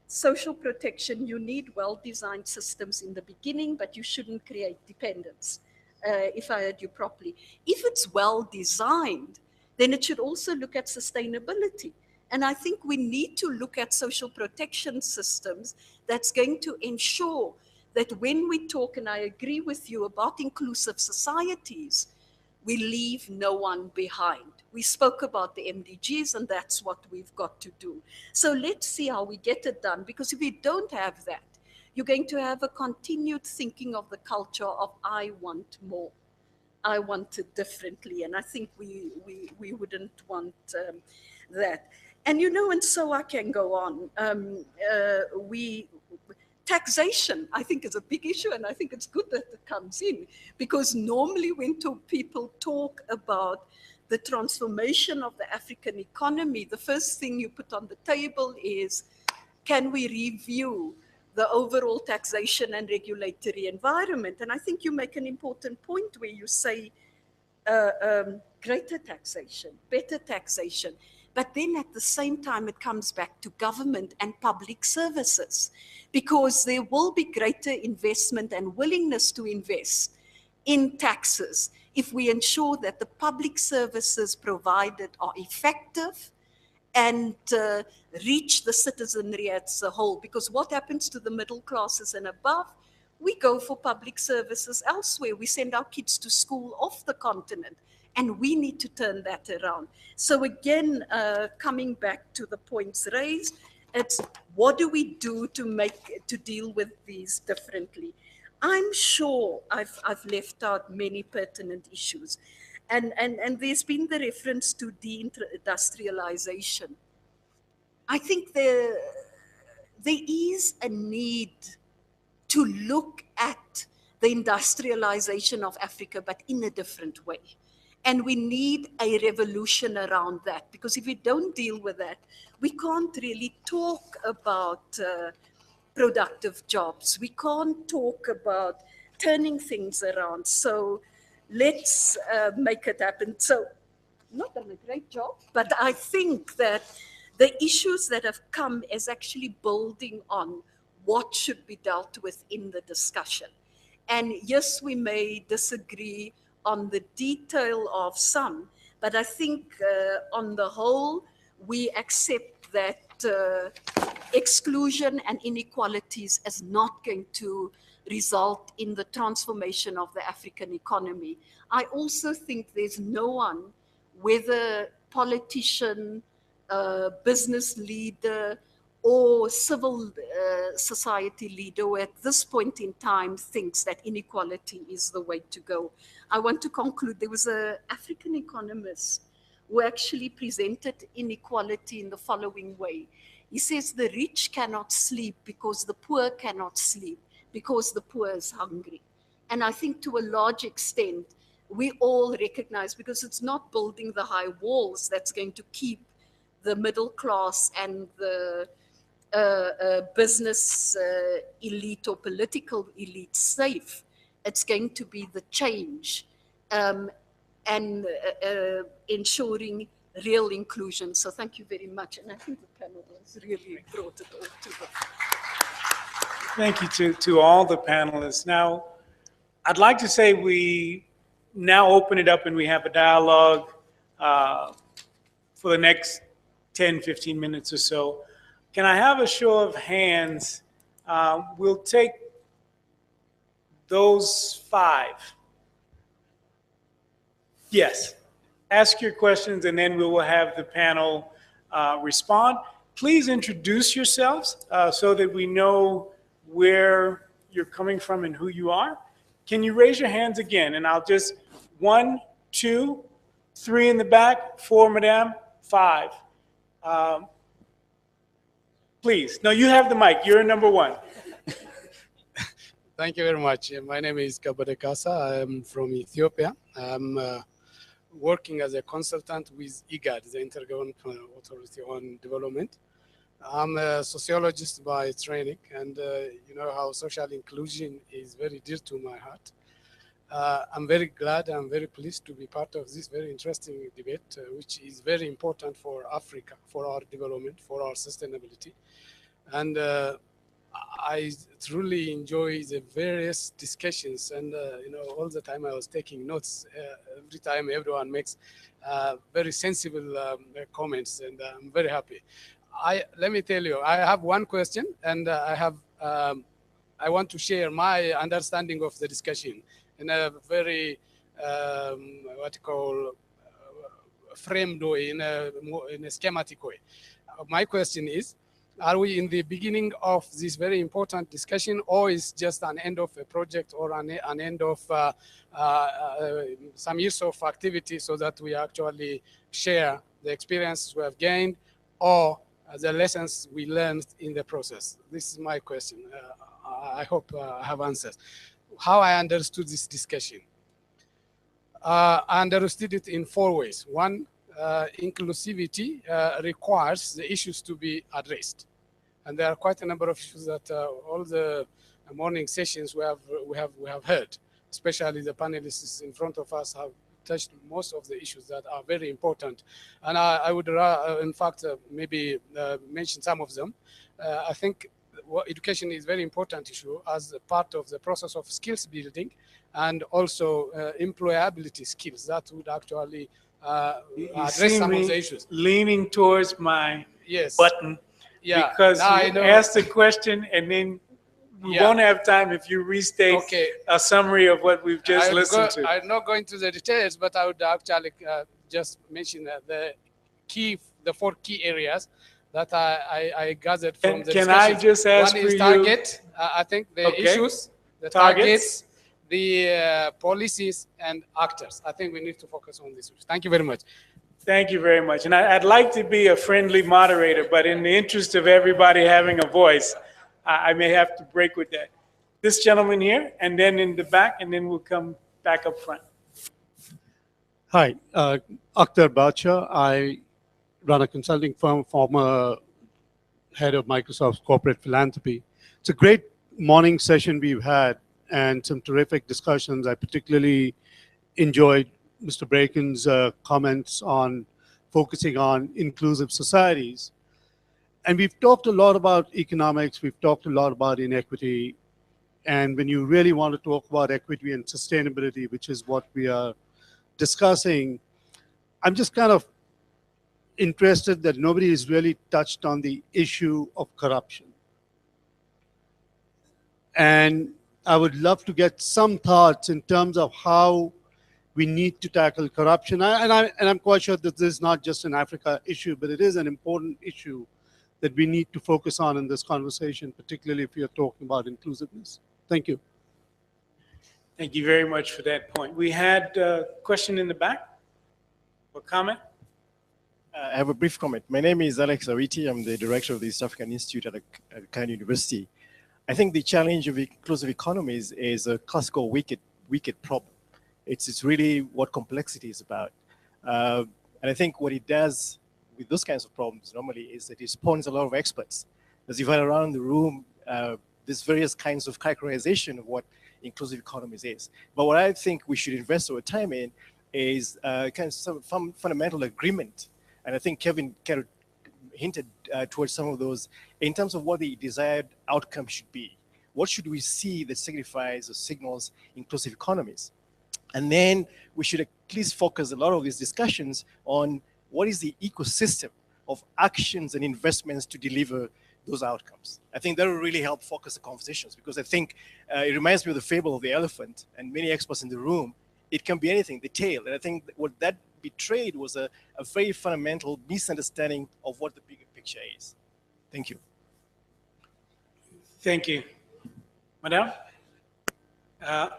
social protection, you need well-designed systems in the beginning, but you shouldn't create dependence, if I heard you properly. If it's well-designed, then it should also look at sustainability. And I think we need to look at social protection systems that's going to ensure that when we talk, and I agree with you about inclusive societies, we leave no one behind. We spoke about the MDGs, and that's what we've got to do. So let's see how we get it done, because if we don't have that, you're going to have a continued thinking of the culture of I want more. I want it differently, and I think we wouldn't want that. And you know, and so I can go on. Taxation, I think, is a big issue, and I think it's good that it comes in, because normally when people talk about the transformation of the African economy, the first thing you put on the table is, can we review the overall taxation and regulatory environment? And I think you make an important point where you say greater taxation, better taxation. But then at the same time, it comes back to government and public services, because there will be greater investment and willingness to invest in taxes if we ensure that the public services provided are effective and reach the citizenry as a whole. Because what happens to the middle classes and above? We go for public services elsewhere. We send our kids to school off the continent, and we need to turn that around. So again, coming back to the points raised, it's what do we do to deal with these differently? I'm sure I've left out many pertinent issues. And there's been the reference to deindustrialization. I think there is a need to look at the industrialization of Africa, but in a different way. And we need a revolution around that, because if we don't deal with that, we can't really talk about productive jobs. We can't talk about turning things around. So let's make it happen. So, not done a great job, but I think that the issues that have come is actually building on what should be dealt with in the discussion. And yes, we may disagree on the detail of some, but I think on the whole, we accept that exclusion and inequalities is not going to result in the transformation of the African economy. I also think there's no one, whether politician, business leader, or civil society leader who at this point in time thinks that inequality is the way to go. I want to conclude. There was an African economist who actually presented inequality in the following way. He says the rich cannot sleep because the poor cannot sleep, because the poor is hungry. And I think to a large extent, we all recognize, because it's not building the high walls that's going to keep the middle class and the business elite or political elite safe. It's going to be the change and ensuring real inclusion. So thank you very much. And I think the panel has really brought it all to the... Thank you to all the panelists. Now, I'd like to say we now open it up and we have a dialogue for the next 10, 15 minutes or so. Can I have a show of hands? We'll take those 5. Yes. Ask your questions and then we will have the panel respond. Please introduce yourselves so that we know where you're coming from and who you are. Can you raise your hands again? And I'll just 1, 2, 3 in the back, 4, madame, 5. Please. No, you have the mic. You're number 1. Thank you very much. My name is Sudarkasa. I'm from Ethiopia. I'm working as a consultant with IGAD, the Intergovernmental Authority on Development. I'm a sociologist by training, and you know how social inclusion is very dear to my heart. I'm very glad, I'm very pleased to be part of this very interesting debate, which is very important for Africa, for our development, for our sustainability. And I truly enjoy the various discussions, and you know, all the time I was taking notes. Every time everyone makes very sensible comments, and I'm very happy. Let me tell you, I have one question, and I want to share my understanding of the discussion in a very what you call framed way, in a schematic way. My question is, are we in the beginning of this very important discussion, or is just an end of a project, or an end of some years of activity, so that we actually share the experiences we have gained, or the lessons we learned in the process? This is my question. I hope I have answers. How I understood this discussion. I understood it in 4 ways. One, inclusivity requires the issues to be addressed, and there are quite a number of issues that all the morning sessions we have heard, especially the panelists in front of us have touched most of the issues that are very important, and I would in fact maybe mention some of them. I think education is very important issue as a part of the process of skills building, and also employability skills that would actually You address see some of me the issues. leaning towards my Yes. button Yeah. because Now I you know. asked the question and then we Yeah. won't have time if you restate Okay. a summary of what we've just listened to. I'm not going to the details, but I would actually just mention the 4 key areas that I gathered from the Can I discussions. just ask One for is you- target, I think the Okay. issues, the targets, the policies, and actors. I think we need to focus on this. Thank you very much. Thank you very much. And I'd like to be a friendly moderator, but in the interest of everybody having a voice, I may have to break with that. This gentleman here, and then in the back, and then we'll come back up front. Hi, Akhtar Bacha. I run a consulting firm, former head of Microsoft's corporate philanthropy. It's a great morning session we've had and some terrific discussions. I particularly enjoyed Mr. Braken's comments on focusing on inclusive societies. And we've talked a lot about economics, we've talked a lot about inequity. And when you really want to talk about equity and sustainability, which is what we are discussing, I'm just kind of interested that nobody has really touched on the issue of corruption. And I would love to get some thoughts in terms of how we need to tackle corruption. And I'm quite sure that this is not just an Africa issue, but it is an important issue that we need to focus on in this conversation, particularly if you're talking about inclusiveness. Thank you. Thank you very much for that point. We had a question in the back, or comment? I have a brief comment. My name is Alex Awiti. I'm the director of the East African Institute at Keynote University. I think the challenge of inclusive economies is a classical wicked problem. It's really what complexity is about. And I think what it does with those kinds of problems normally is that it spawns a lot of experts. As you've had around the room, there's various kinds of characterization of what inclusive economies is. But what I think we should invest our time in is kind of some fundamental agreement. And I think Kevin kind of hinted towards some of those in terms of what the desired outcome should be. What should we see that signifies or signals inclusive economies? And then we should at least focus a lot of these discussions on what is the ecosystem of actions and investments to deliver those outcomes. I think that will really help focus the conversations, because I think it reminds me of the fable of the elephant, and many experts in the room, it can be anything, the tail. And I think what that betrayed was a very fundamental misunderstanding of what the bigger picture is. Thank you. Thank you. Madame?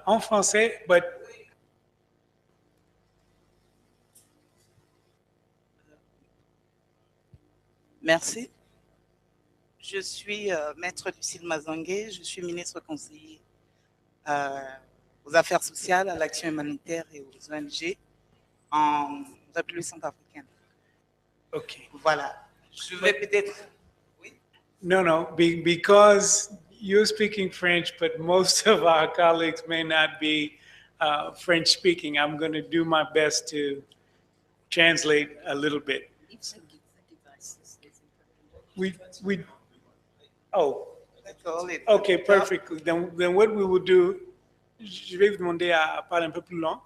En français, but... Merci. Je suis maître Lucille Mazangué, je suis ministre conseiller aux affaires sociales, à l'action humanitaire et aux ONG en République centrafricaine. Okay. Voilà. Je vais peut-être... Oui? No, because you're speaking French, but most of our colleagues may not be French speaking. I'm going to do my best to translate a little bit. Okay, perfect. Then what we will do, je vais vous demander à parler un peu plus lent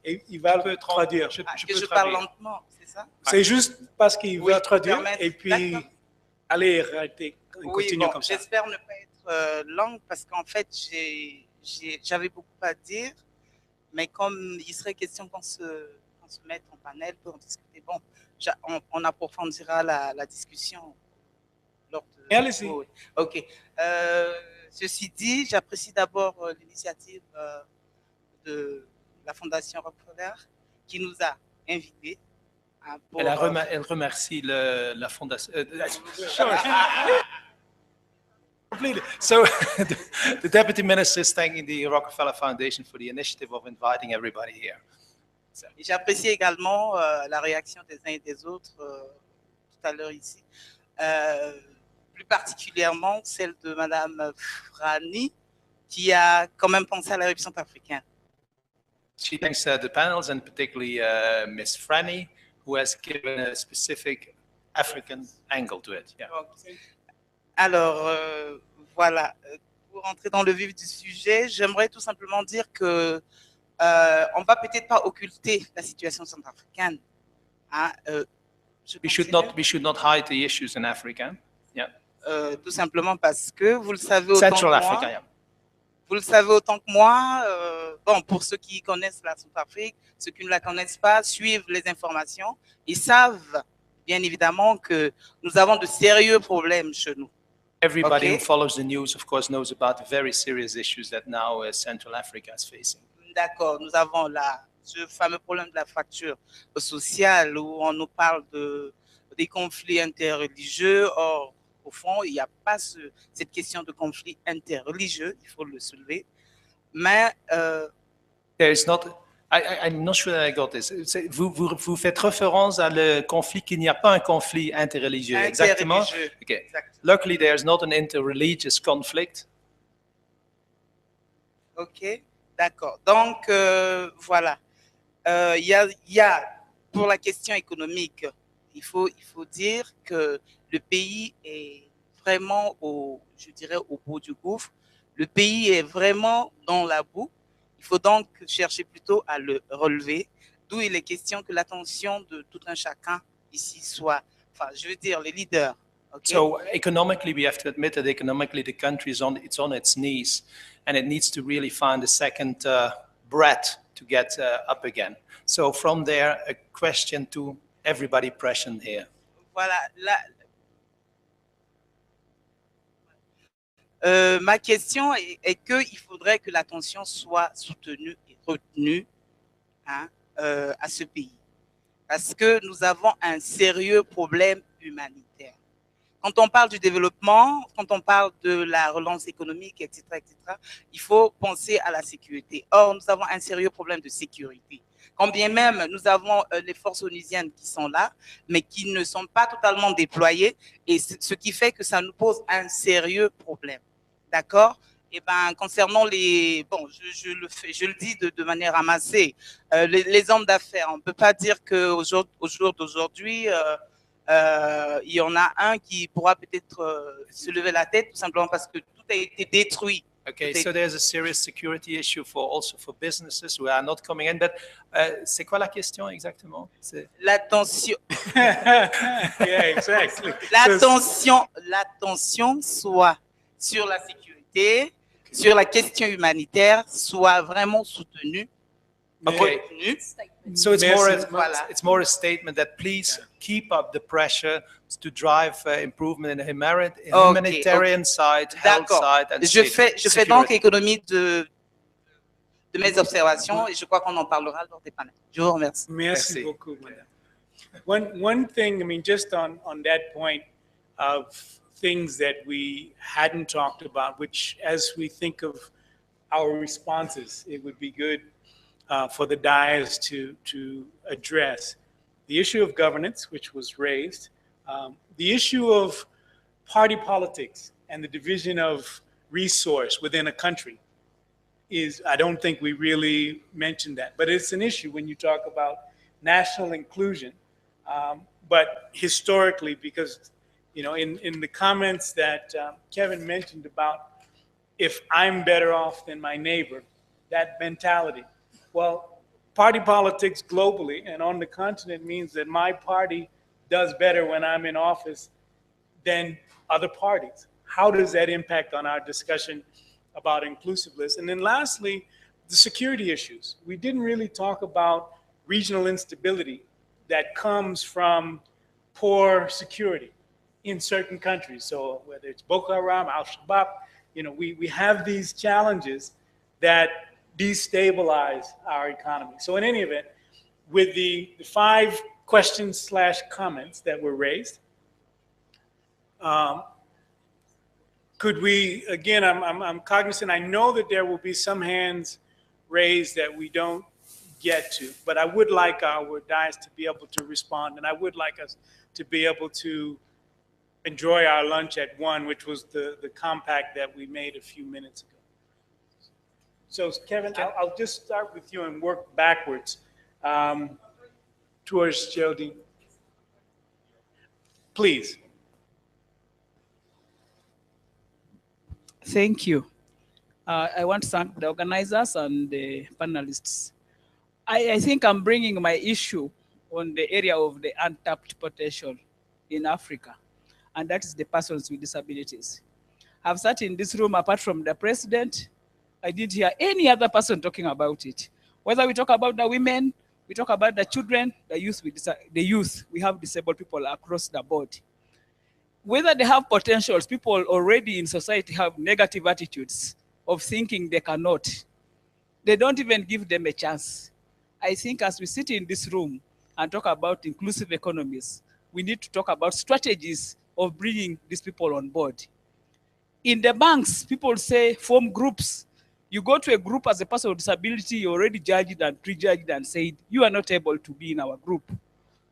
et il va le traduire. Je parle lentement, c'est ça? C'est juste parce qu'il va traduire permettre. et puis allez arrêter. Oui, bon, j'espère ne pas être longue parce qu'en fait, j'avais beaucoup à dire, mais comme il serait question qu'on se mette en panel pour en discuter, bon, on approfondira la discussion. Allez-y. OK. Ceci dit, j'apprécie d'abord l'initiative de la Fondation Rockefeller qui nous a invités. Elle remercie la Fondation. Completely. So the Deputy Minister is thanking the Rockefeller Foundation for the initiative of inviting everybody here. So. J'apprécie également la réaction des uns et des autres tout à l'heure ici. Plus particulièrement celle de Madame Frani, qui a quand même pensé à la République centrafricaine. She thanks the panels, and particularly Ms. Frani, who has given a specific African angle to it. Yeah. Alors, voilà, pour entrer dans le vif du sujet, j'aimerais tout simplement dire que on va peut-être pas occulter la situation centrafricaine. Hein, We should not hide the issues in Africa. Yeah. Tout simplement parce que vous le savez autant Central que Africa, moi. yeah. Vous le savez autant que moi. Bon, pour ceux qui connaissent la Centrafrique, ceux qui ne la connaissent pas, suivent les informations, ils savent bien évidemment que nous avons de sérieux problèmes chez nous. Everybody Okay. who follows the news, of course, knows about the very serious issues that now Central Africa is facing. D'accord, nous avons là ce fameux problème de la fracture sociale où on nous parle des conflits interreligieux. Or, au fond, il n'y a pas cette question de conflit interreligieux, il faut le soulever. Mais There is not. I'm not sure that I got this. Vous faites référence à le conflit qu'il n'y a pas un conflit interreligieux. Exactement. Okay. Exactement. Luckily, there is not an interreligious conflict. Ok, d'accord. Donc, voilà. Il y a, pour la question économique, il faut dire que le pays est vraiment, je dirais, au bout du gouffre. Le pays est vraiment dans la boue. Il faut donc chercher plutôt à le relever, d'où il est question que l'attention de tout un chacun ici soit, enfin, je veux dire, les leaders. Okay? So economically, we have to admit that economically the country is on its knees, and it needs to really find a second breath to get up again. So from there, a question to everybody present here. Voilà. Ma question est qu'il faudrait que l'attention soit soutenue et retenue, hein, à ce pays. Parce que nous avons un sérieux problème humanitaire. Quand on parle du développement, quand on parle de la relance économique, etc., il faut penser à la sécurité. Or, nous avons un sérieux problème de sécurité. Quand bien même nous avons les forces onusiennes qui sont là, mais qui ne sont pas totalement déployées, et ce qui fait que ça nous pose un sérieux problème. D'accord? Et ben, concernant les... Bon, je le dis de manière amassée. Les hommes d'affaires, on ne peut pas dire qu'au jour d'aujourd'hui, il y en a un qui pourra peut-être se lever la tête, tout simplement parce que tout a été détruit. Okay, so there's a serious security issue also for businesses who are not coming in. But c'est quoi la question exactement? L'attention. Yeah, exactly. L'attention soit sur la sécurité, sur la question humanitaire, soit vraiment soutenue. Okay. Retenue. So it's more a statement that please keep up the pressure to drive improvement in the humanitarian side, health side, and je fais donc économie de mes observations et je crois qu'on en parlera lors des panels. Je vous remercie. Merci beaucoup, madame. One thing, I mean, just on that point of things that we hadn't talked about, which as we think of our responses, it would be good for the dais to address the issue of governance, which was raised, the issue of party politics and the division of resource within a country is, I don't think we really mentioned that, but it's an issue when you talk about national inclusion. But historically, because, you know, in the comments that Kevin mentioned about if I'm better off than my neighbor, that mentality. Well, party politics globally and on the continent means that my party does better when I'm in office than other parties. How does that impact on our discussion about inclusiveness? And then lastly, the security issues. We didn't really talk about regional instability that comes from poor security in certain countries. So whether it's Boko Haram, Al-Shabaab, you know, we have these challenges that destabilize our economy. So in any event, with the 5 questions / comments that were raised, could we, again, I'm cognizant, I know that there will be some hands raised that we don't get to, but I would like our dais to be able to respond, and I would like us to be able to enjoy our lunch at 1, which was the compact that we made a few minutes ago. So Kevin, I'll just start with you and work backwards towards Geraldine. Please. Thank you. I want to thank the organizers and the panelists. I think I'm bringing my issue on the area of the untapped potential in Africa, and that is the persons with disabilities. I've sat in this room, apart from the president, I didn't hear any other person talking about it. Whether we talk about the women, we talk about the children, the youth, we have disabled people across the board. Whether they have potentials, people already in society have negative attitudes of thinking they cannot. They don't even give them a chance. I think as we sit in this room and talk about inclusive economies, we need to talk about strategies of bringing these people on board. In the banks, people say form groups. You go to a group as a person with disability, you're already judged and prejudged and said, you are not able to be in our group.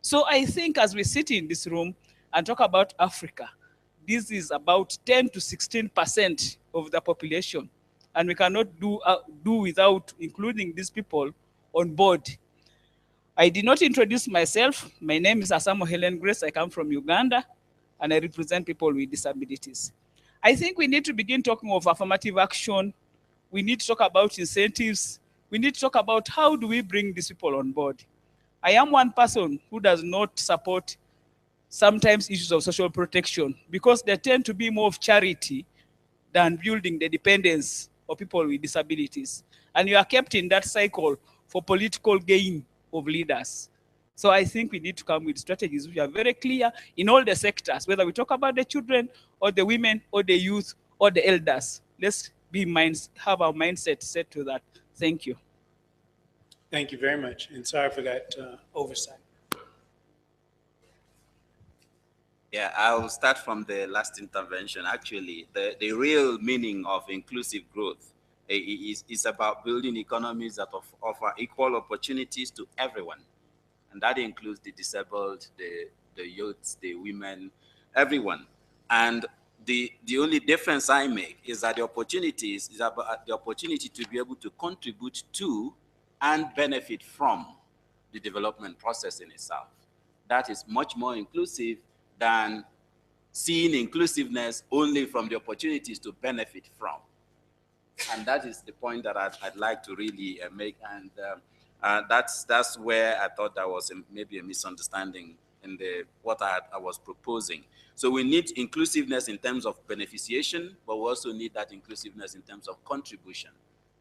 So I think as we sit in this room and talk about Africa, this is about 10 to 16% of the population. And we cannot do without including these people on board. I did not introduce myself. My name is Asamo Helen Grace. I come from Uganda, and I represent people with disabilities. I think we need to begin talking of affirmative action. We need to talk about incentives. We need to talk about how do we bring these people on board. I am one person who does not support sometimes issues of social protection because they tend to be more of charity than building the dependence of people with disabilities. And you are kept in that cycle for political gain of leaders. So I think we need to come with strategies which are very clear in all the sectors, whether we talk about the children or the women or the youth or the elders. Let's have our mindset set to that. Thank you. Thank you very much, and sorry for that oversight. Yeah, I'll start from the last intervention. Actually, the real meaning of inclusive growth is about building economies that offer equal opportunities to everyone. And that includes the disabled, the youths, the women, everyone. And the only difference I make is that the opportunities is about the opportunity to be able to contribute to and benefit from the development process in itself. That is much more inclusive than seeing inclusiveness only from the opportunities to benefit from. And that is the point that I'd like to really make. And that's where I thought there was maybe a misunderstanding in what I was proposing. So we need inclusiveness in terms of beneficiation, but we also need that inclusiveness in terms of contribution.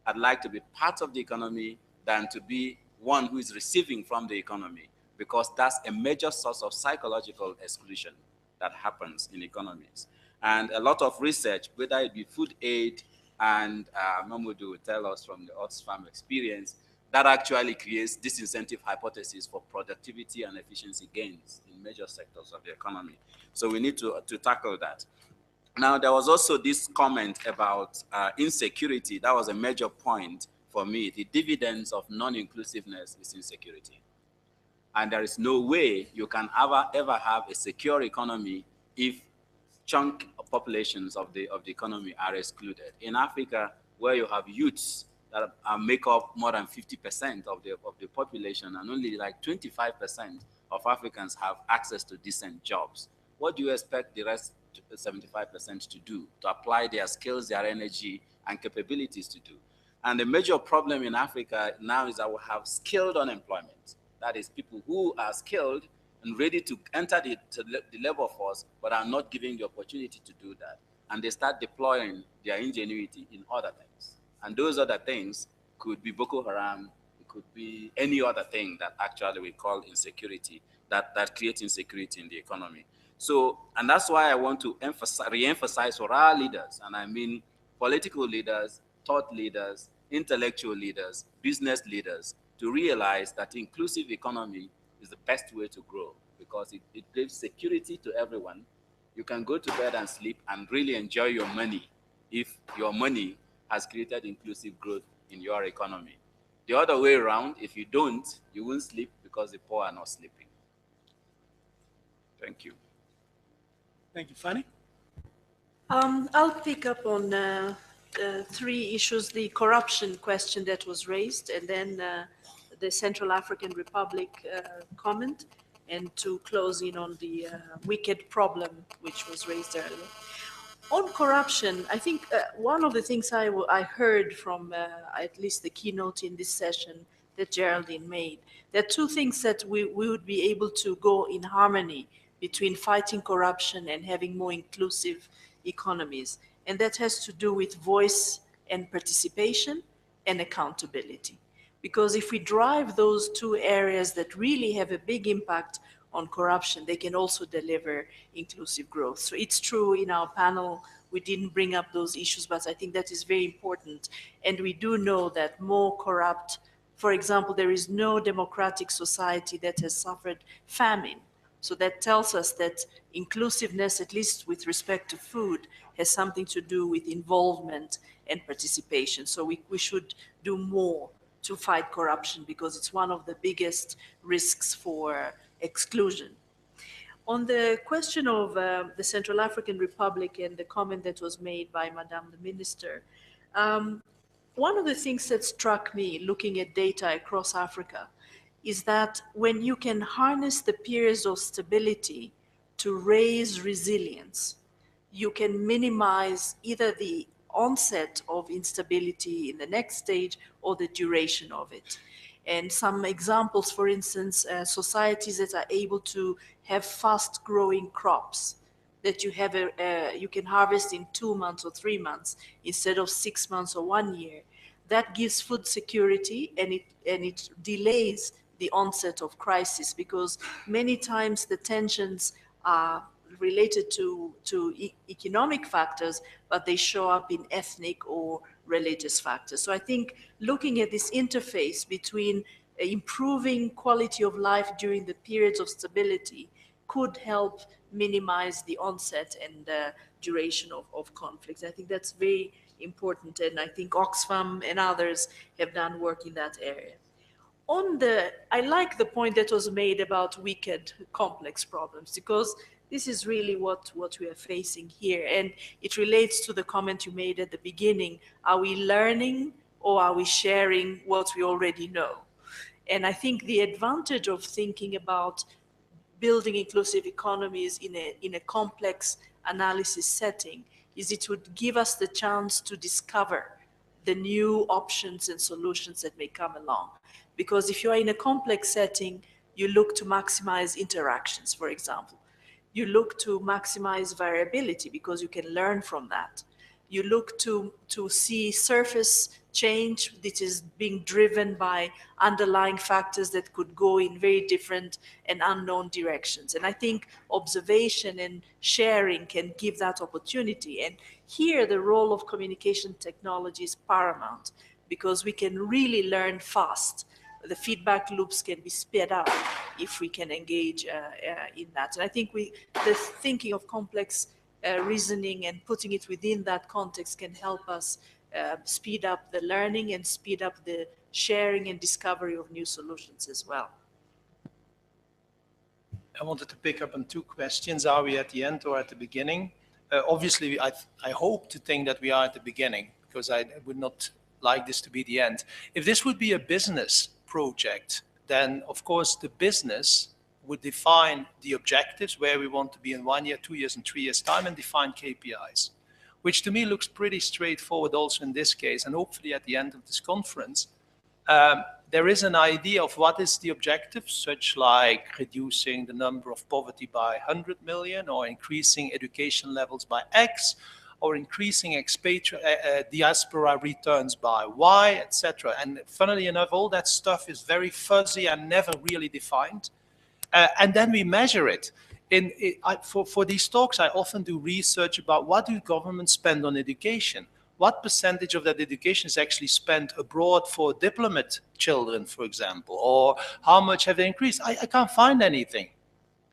I'd like to be part of the economy than to be one who is receiving from the economy, because that's a major source of psychological exclusion that happens in economies. And a lot of research, whether it be food aid, and Mamoudou will tell us from the Oxfam experience, that actually creates disincentive hypothesis for productivity and efficiency gains in major sectors of the economy. So we need to tackle that. Now, there was also this comment about insecurity. That was a major point for me. The dividends of non-inclusiveness is insecurity. And there is no way you can ever have a secure economy if chunk of populations of the economy are excluded. In Africa, where you have youths that make up more than 50% of the population, and only like 25% of Africans have access to decent jobs, what do you expect the rest 75% to do? To apply their skills, their energy, and capabilities to do? And the major problem in Africa now is that we have skilled unemployment. That is, people who are skilled and ready to enter the labor force, but are not given the opportunity to do that. And they start deploying their ingenuity in other things. And those other things could be Boko Haram, it could be any other thing that actually we call insecurity, that creates insecurity in the economy. So, and that's why I want to re-emphasize for our leaders, and I mean political leaders, thought leaders, intellectual leaders, business leaders, to realize that inclusive economy is the best way to grow, because it gives security to everyone. You can go to bed and sleep and really enjoy your money if your money has created inclusive growth in your economy. The other way around, if you don't, you won't sleep because the poor are not sleeping. Thank you. Thank you. Fanny? I'll pick up on three issues: the corruption question that was raised, and then the Central African Republic comment, and to close in on the wicked problem which was raised earlier. On corruption, I think one of the things I heard from at least the keynote in this session that Geraldine made, there are two things that we would be able to go in harmony between fighting corruption and having more inclusive economies. And that has to do with voice and participation and accountability. Because if we drive those two areas that really have a big impact on corruption, they can also deliver inclusive growth. So it's true in our panel, we didn't bring up those issues, but I think that is very important. And we do know that more corrupt, for example, there is no democratic society that has suffered famine. So that tells us that inclusiveness, at least with respect to food, has something to do with involvement and participation. So we should do more to fight corruption because it's one of the biggest risks for exclusion. On the question of the Central African Republic and the comment that was made by Madame the Minister, one of the things that struck me looking at data across Africa is that when you can harness the periods of stability to raise resilience, you can minimize either the onset of instability in the next stage or the duration of it. And some examples, for instance, societies that are able to have fast growing crops that you can harvest in 2 months or 3 months instead of 6 months or 1 year. That gives food security and it delays the onset of crisis because many times the tensions are related to economic factors, but they show up in ethnic or religious factors. So I think looking at this interface between improving quality of life during the periods of stability could help minimize the onset and duration of conflicts. I think that's very important, and I think Oxfam and others have done work in that area. I like the point that was made about wicked complex problems because this is really what we are facing here. And it relates to the comment you made at the beginning. Are we learning or are we sharing what we already know? And I think the advantage of thinking about building inclusive economies in a complex analysis setting is it would give us the chance to discover the new options and solutions that may come along. Because if you are in a complex setting, you look to maximize interactions, for example. You look to maximize variability because you can learn from that. You look to see surface change that is being driven by underlying factors that could go in very different and unknown directions. And I think observation and sharing can give that opportunity. And here the role of communication technology is paramount because we can really learn fast. The feedback loops can be sped up if we can engage in that. And I think the thinking of complex reasoning and putting it within that context can help us speed up the learning and speed up the sharing and discovery of new solutions as well. I wanted to pick up on two questions. Are we at the end or at the beginning? Obviously, I hope to think that we are at the beginning because I would not like this to be the end. If this would be a business project, then of course the business would define the objectives where we want to be in 1 year, 2 years, and 3 years' time and define KPIs, which to me looks pretty straightforward also in this case. And hopefully at the end of this conference, there is an idea of what is the objective, such like reducing the number of poverty by 100 million or increasing education levels by X, or increasing diaspora returns by Y, etc. And funnily enough, all that stuff is very fuzzy and never really defined. And then we measure it. For these talks, I often do research about what do governments spend on education? What percentage of that education is actually spent abroad for diplomat children, for example? Or how much have they increased? I can't find anything.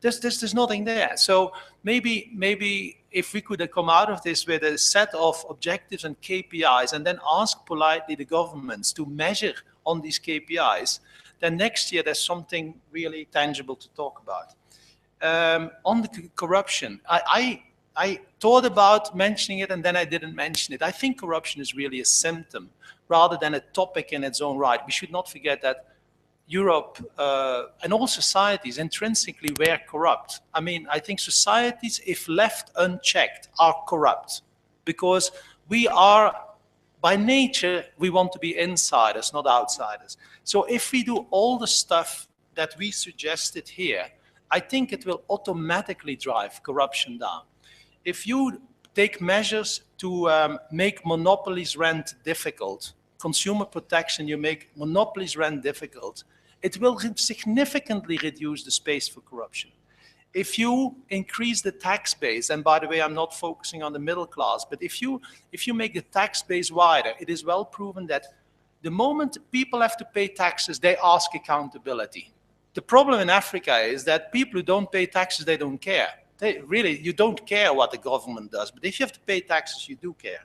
There's nothing there. So maybe if we could come out of this with a set of objectives and KPIs and then ask politely the governments to measure on these KPIs, then next year there's something really tangible to talk about. On the corruption, I thought about mentioning it and then I didn't mention it. I think corruption is really a symptom rather than a topic in its own right. We should not forget that Europe and all societies intrinsically were corrupt. I mean, I think societies, if left unchecked, are corrupt because we are, by nature, we want to be insiders, not outsiders. So if we do all the stuff that we suggested here, I think it will automatically drive corruption down. If you take measures to make monopolies rent difficult, consumer protection, you make monopolies rent difficult, it will significantly reduce the space for corruption. If you increase the tax base, and by the way, I'm not focusing on the middle class, but if you make the tax base wider, it is well proven that the moment people have to pay taxes, they ask accountability. The problem in Africa is that people who don't pay taxes, they don't care. You don't care what the government does, but if you have to pay taxes, you do care.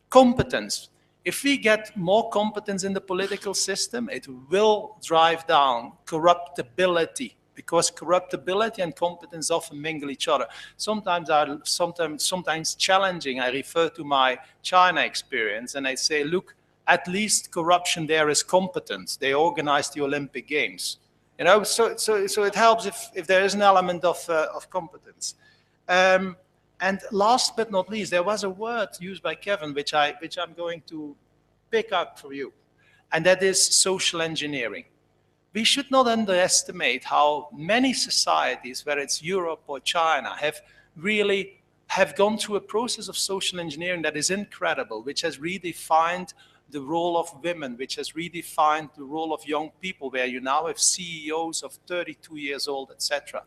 Competence. If we get more competence in the political system, it will drive down corruptibility, because corruptibility and competence often mingle each other. Sometimes challenging. I refer to my China experience, and I say, look, at least corruption there is competence. They organized the Olympic Games. You know, so it helps if there is an element of competence. And last but not least, there was a word used by Kevin, which I'm going to pick up for you, and that is social engineering. We should not underestimate how many societies, whether it's Europe or China, have gone through a process of social engineering that is incredible, which has redefined the role of women, which has redefined the role of young people, where you now have CEOs of 32 years old, etc.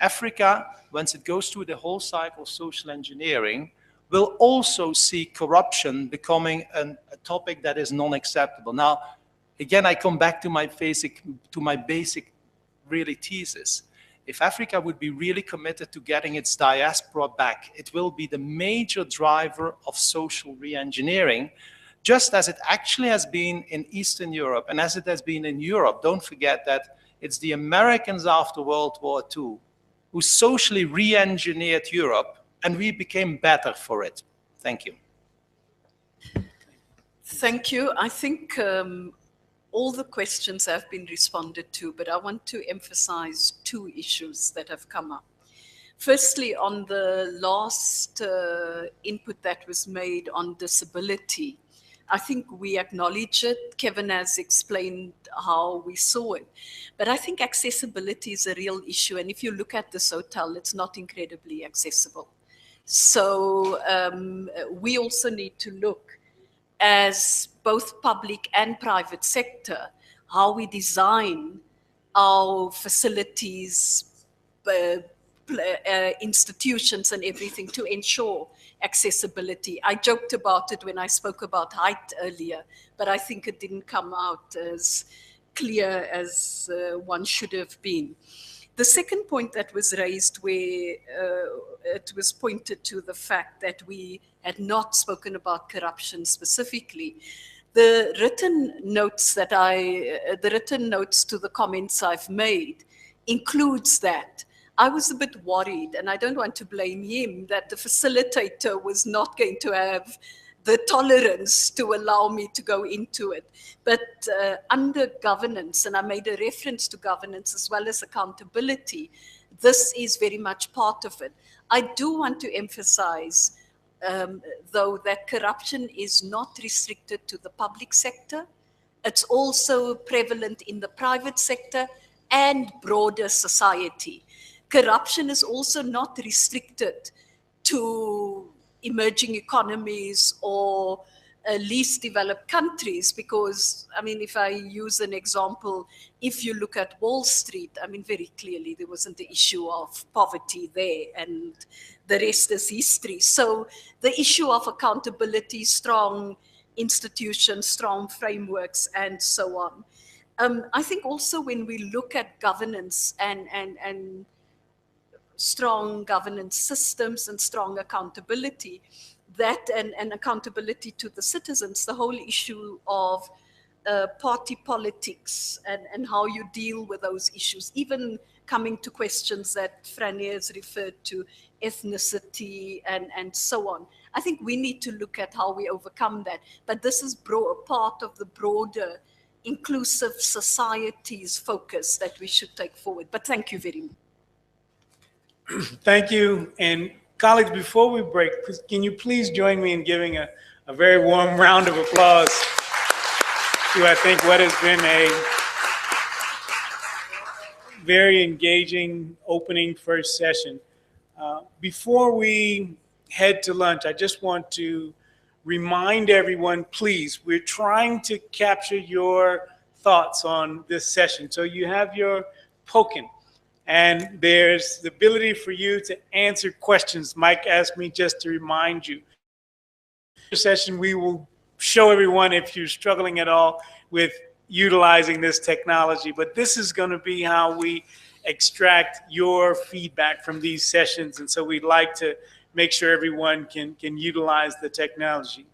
Africa, once it goes through the whole cycle of social engineering, will also see corruption becoming a topic that is non-acceptable. Now, again, I come back to my basic really thesis. If Africa would be really committed to getting its diaspora back, it will be the major driver of social re-engineering, just as it actually has been in Eastern Europe and as it has been in Europe. Don't forget that it's the Americans after World War II who socially re-engineered Europe, and we became better for it. Thank you. Thank you. I think all the questions have been responded to, but I want to emphasize two issues that have come up. Firstly, on the last input that was made on disability, I think we acknowledge it. Kevin has explained how we saw it. But I think accessibility is a real issue. And if you look at this hotel, it's not incredibly accessible. So we also need to look, as both public and private sector, how we design our facilities, institutions and everything to ensure accessibility. I joked about it when I spoke about height earlier, but I think it didn't come out as clear as one should have been. The second point that was raised, where it was pointed to the fact that we had not spoken about corruption specifically, the written notes to the comments I've made includes that. I was a bit worried, and I don't want to blame him, that the facilitator was not going to have the tolerance to allow me to go into it. But under governance, and I made a reference to governance as well as accountability, this is very much part of it. I do want to emphasize, though, that corruption is not restricted to the public sector. It's also prevalent in the private sector and broader society. Corruption is also not restricted to emerging economies or least developed countries, because, I mean, if I use an example, if you look at Wall Street, I mean, very clearly there wasn't the issue of poverty there, and the rest is history. So the issue of accountability, strong institutions, strong frameworks, and so on. I think also when we look at governance and strong governance systems and strong accountability, that and accountability to the citizens, the whole issue of party politics and how you deal with those issues, even coming to questions that Franny has referred to, ethnicity and so on. I think we need to look at how we overcome that. But this is part of the broader inclusive societies focus that we should take forward. But thank you very much. Thank you. And colleagues, before we break, can you please join me in giving a very warm round of applause to, I think, what has been a very engaging opening first session. Before we head to lunch, I just want to remind everyone, please, we're trying to capture your thoughts on this session. So you have your token, and there's the ability for you to answer questions. Mike asked me just to remind you. This session, we will show everyone if you're struggling at all with utilizing this technology, but this is going to be how we extract your feedback from these sessions, and so we'd like to make sure everyone can utilize the technology.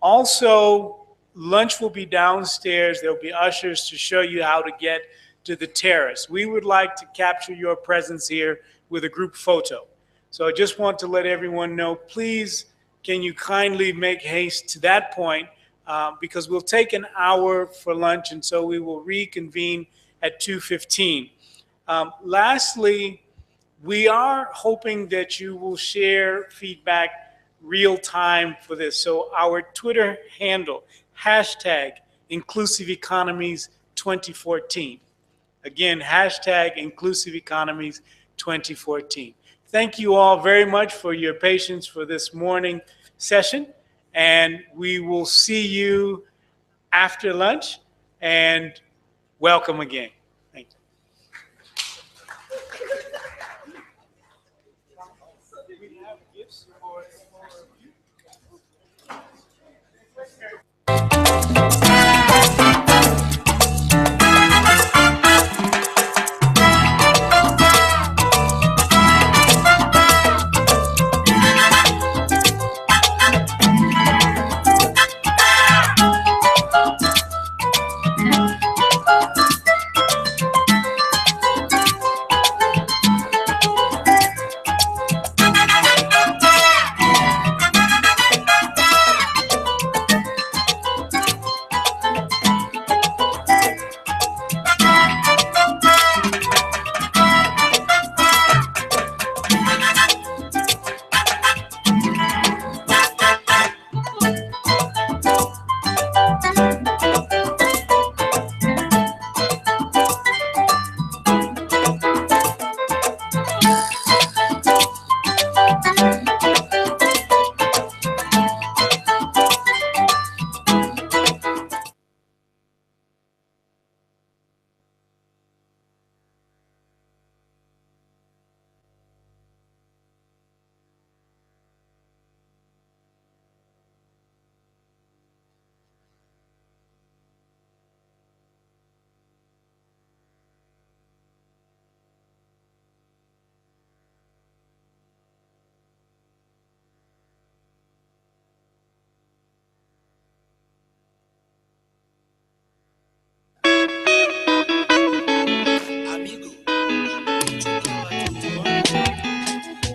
Also, lunch will be downstairs. There'll be ushers to show you how to get to the terrace. We would like to capture your presence here with a group photo. So I just want to let everyone know, please, can you kindly make haste to that point, because we'll take an hour for lunch, and so we will reconvene at 2:15. Lastly, we are hoping that you will share feedback real time for this. So our Twitter handle, hashtag Inclusive Economies 2014. Again, hashtag Inclusive Economies 2014. Thank you all very much for your patience for this morning session, and we will see you after lunch, and welcome again. Thank you.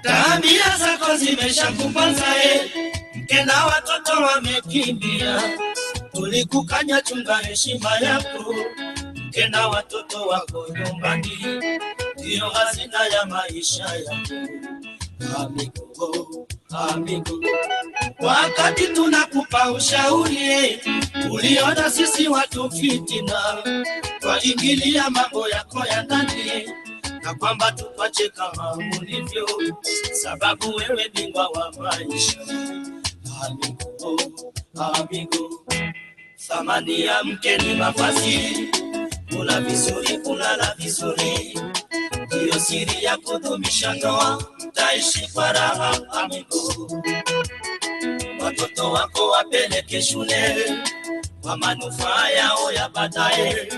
Tabia zako zimeshakuponza mke na watoto wamekimbia, tulikukanya chunga heshima yako, mke na watoto wako nyumbani, ndio hazina ya maisha yako. Amigo, amigo, wakati tunakupa ushauri, uliona sisi watu fitina, twaingilia mambo yako ya ndani, na kwamba tukwache kama ulivyo, sababu wewe bingwa wa maisha. Amigo, amigo, thamani ya mke ni mavazi, kula vizuri, kulala vizuri, ndiyo siri ya kudumisha ndoa, taishi kwa raha. Amigo, watoto wako wapeleke shule kwa manufaa yao ya baadaye.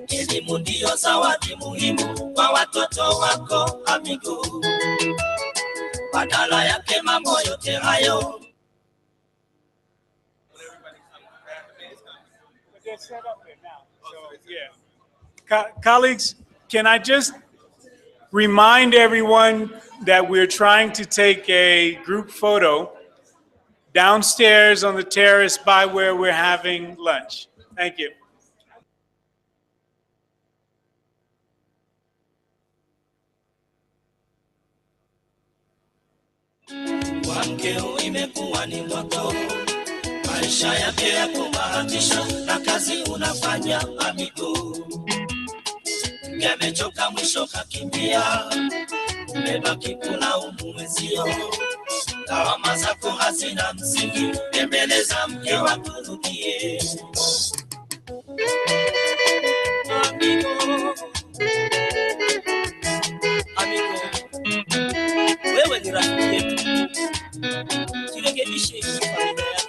Elimu ndio zawadi muhimu kwa watoto wako. Amigo, badala yake mambo yote hayo. Colleagues, can I just remind everyone that we're trying to take a group photo downstairs on the terrace by where we're having lunch. Thank you. Sasa mkeo imekuwa ni moto, maisha yake ya kubahatisha na kazi unafanya amigo. Yamechoka mwisho kakimbia, umebaki kulaumu mwenzio. Lawama zako hazina msingi, tembeleza mke wako rudie. Amigo, wewe ni rafiki yetu, jirekebishe familia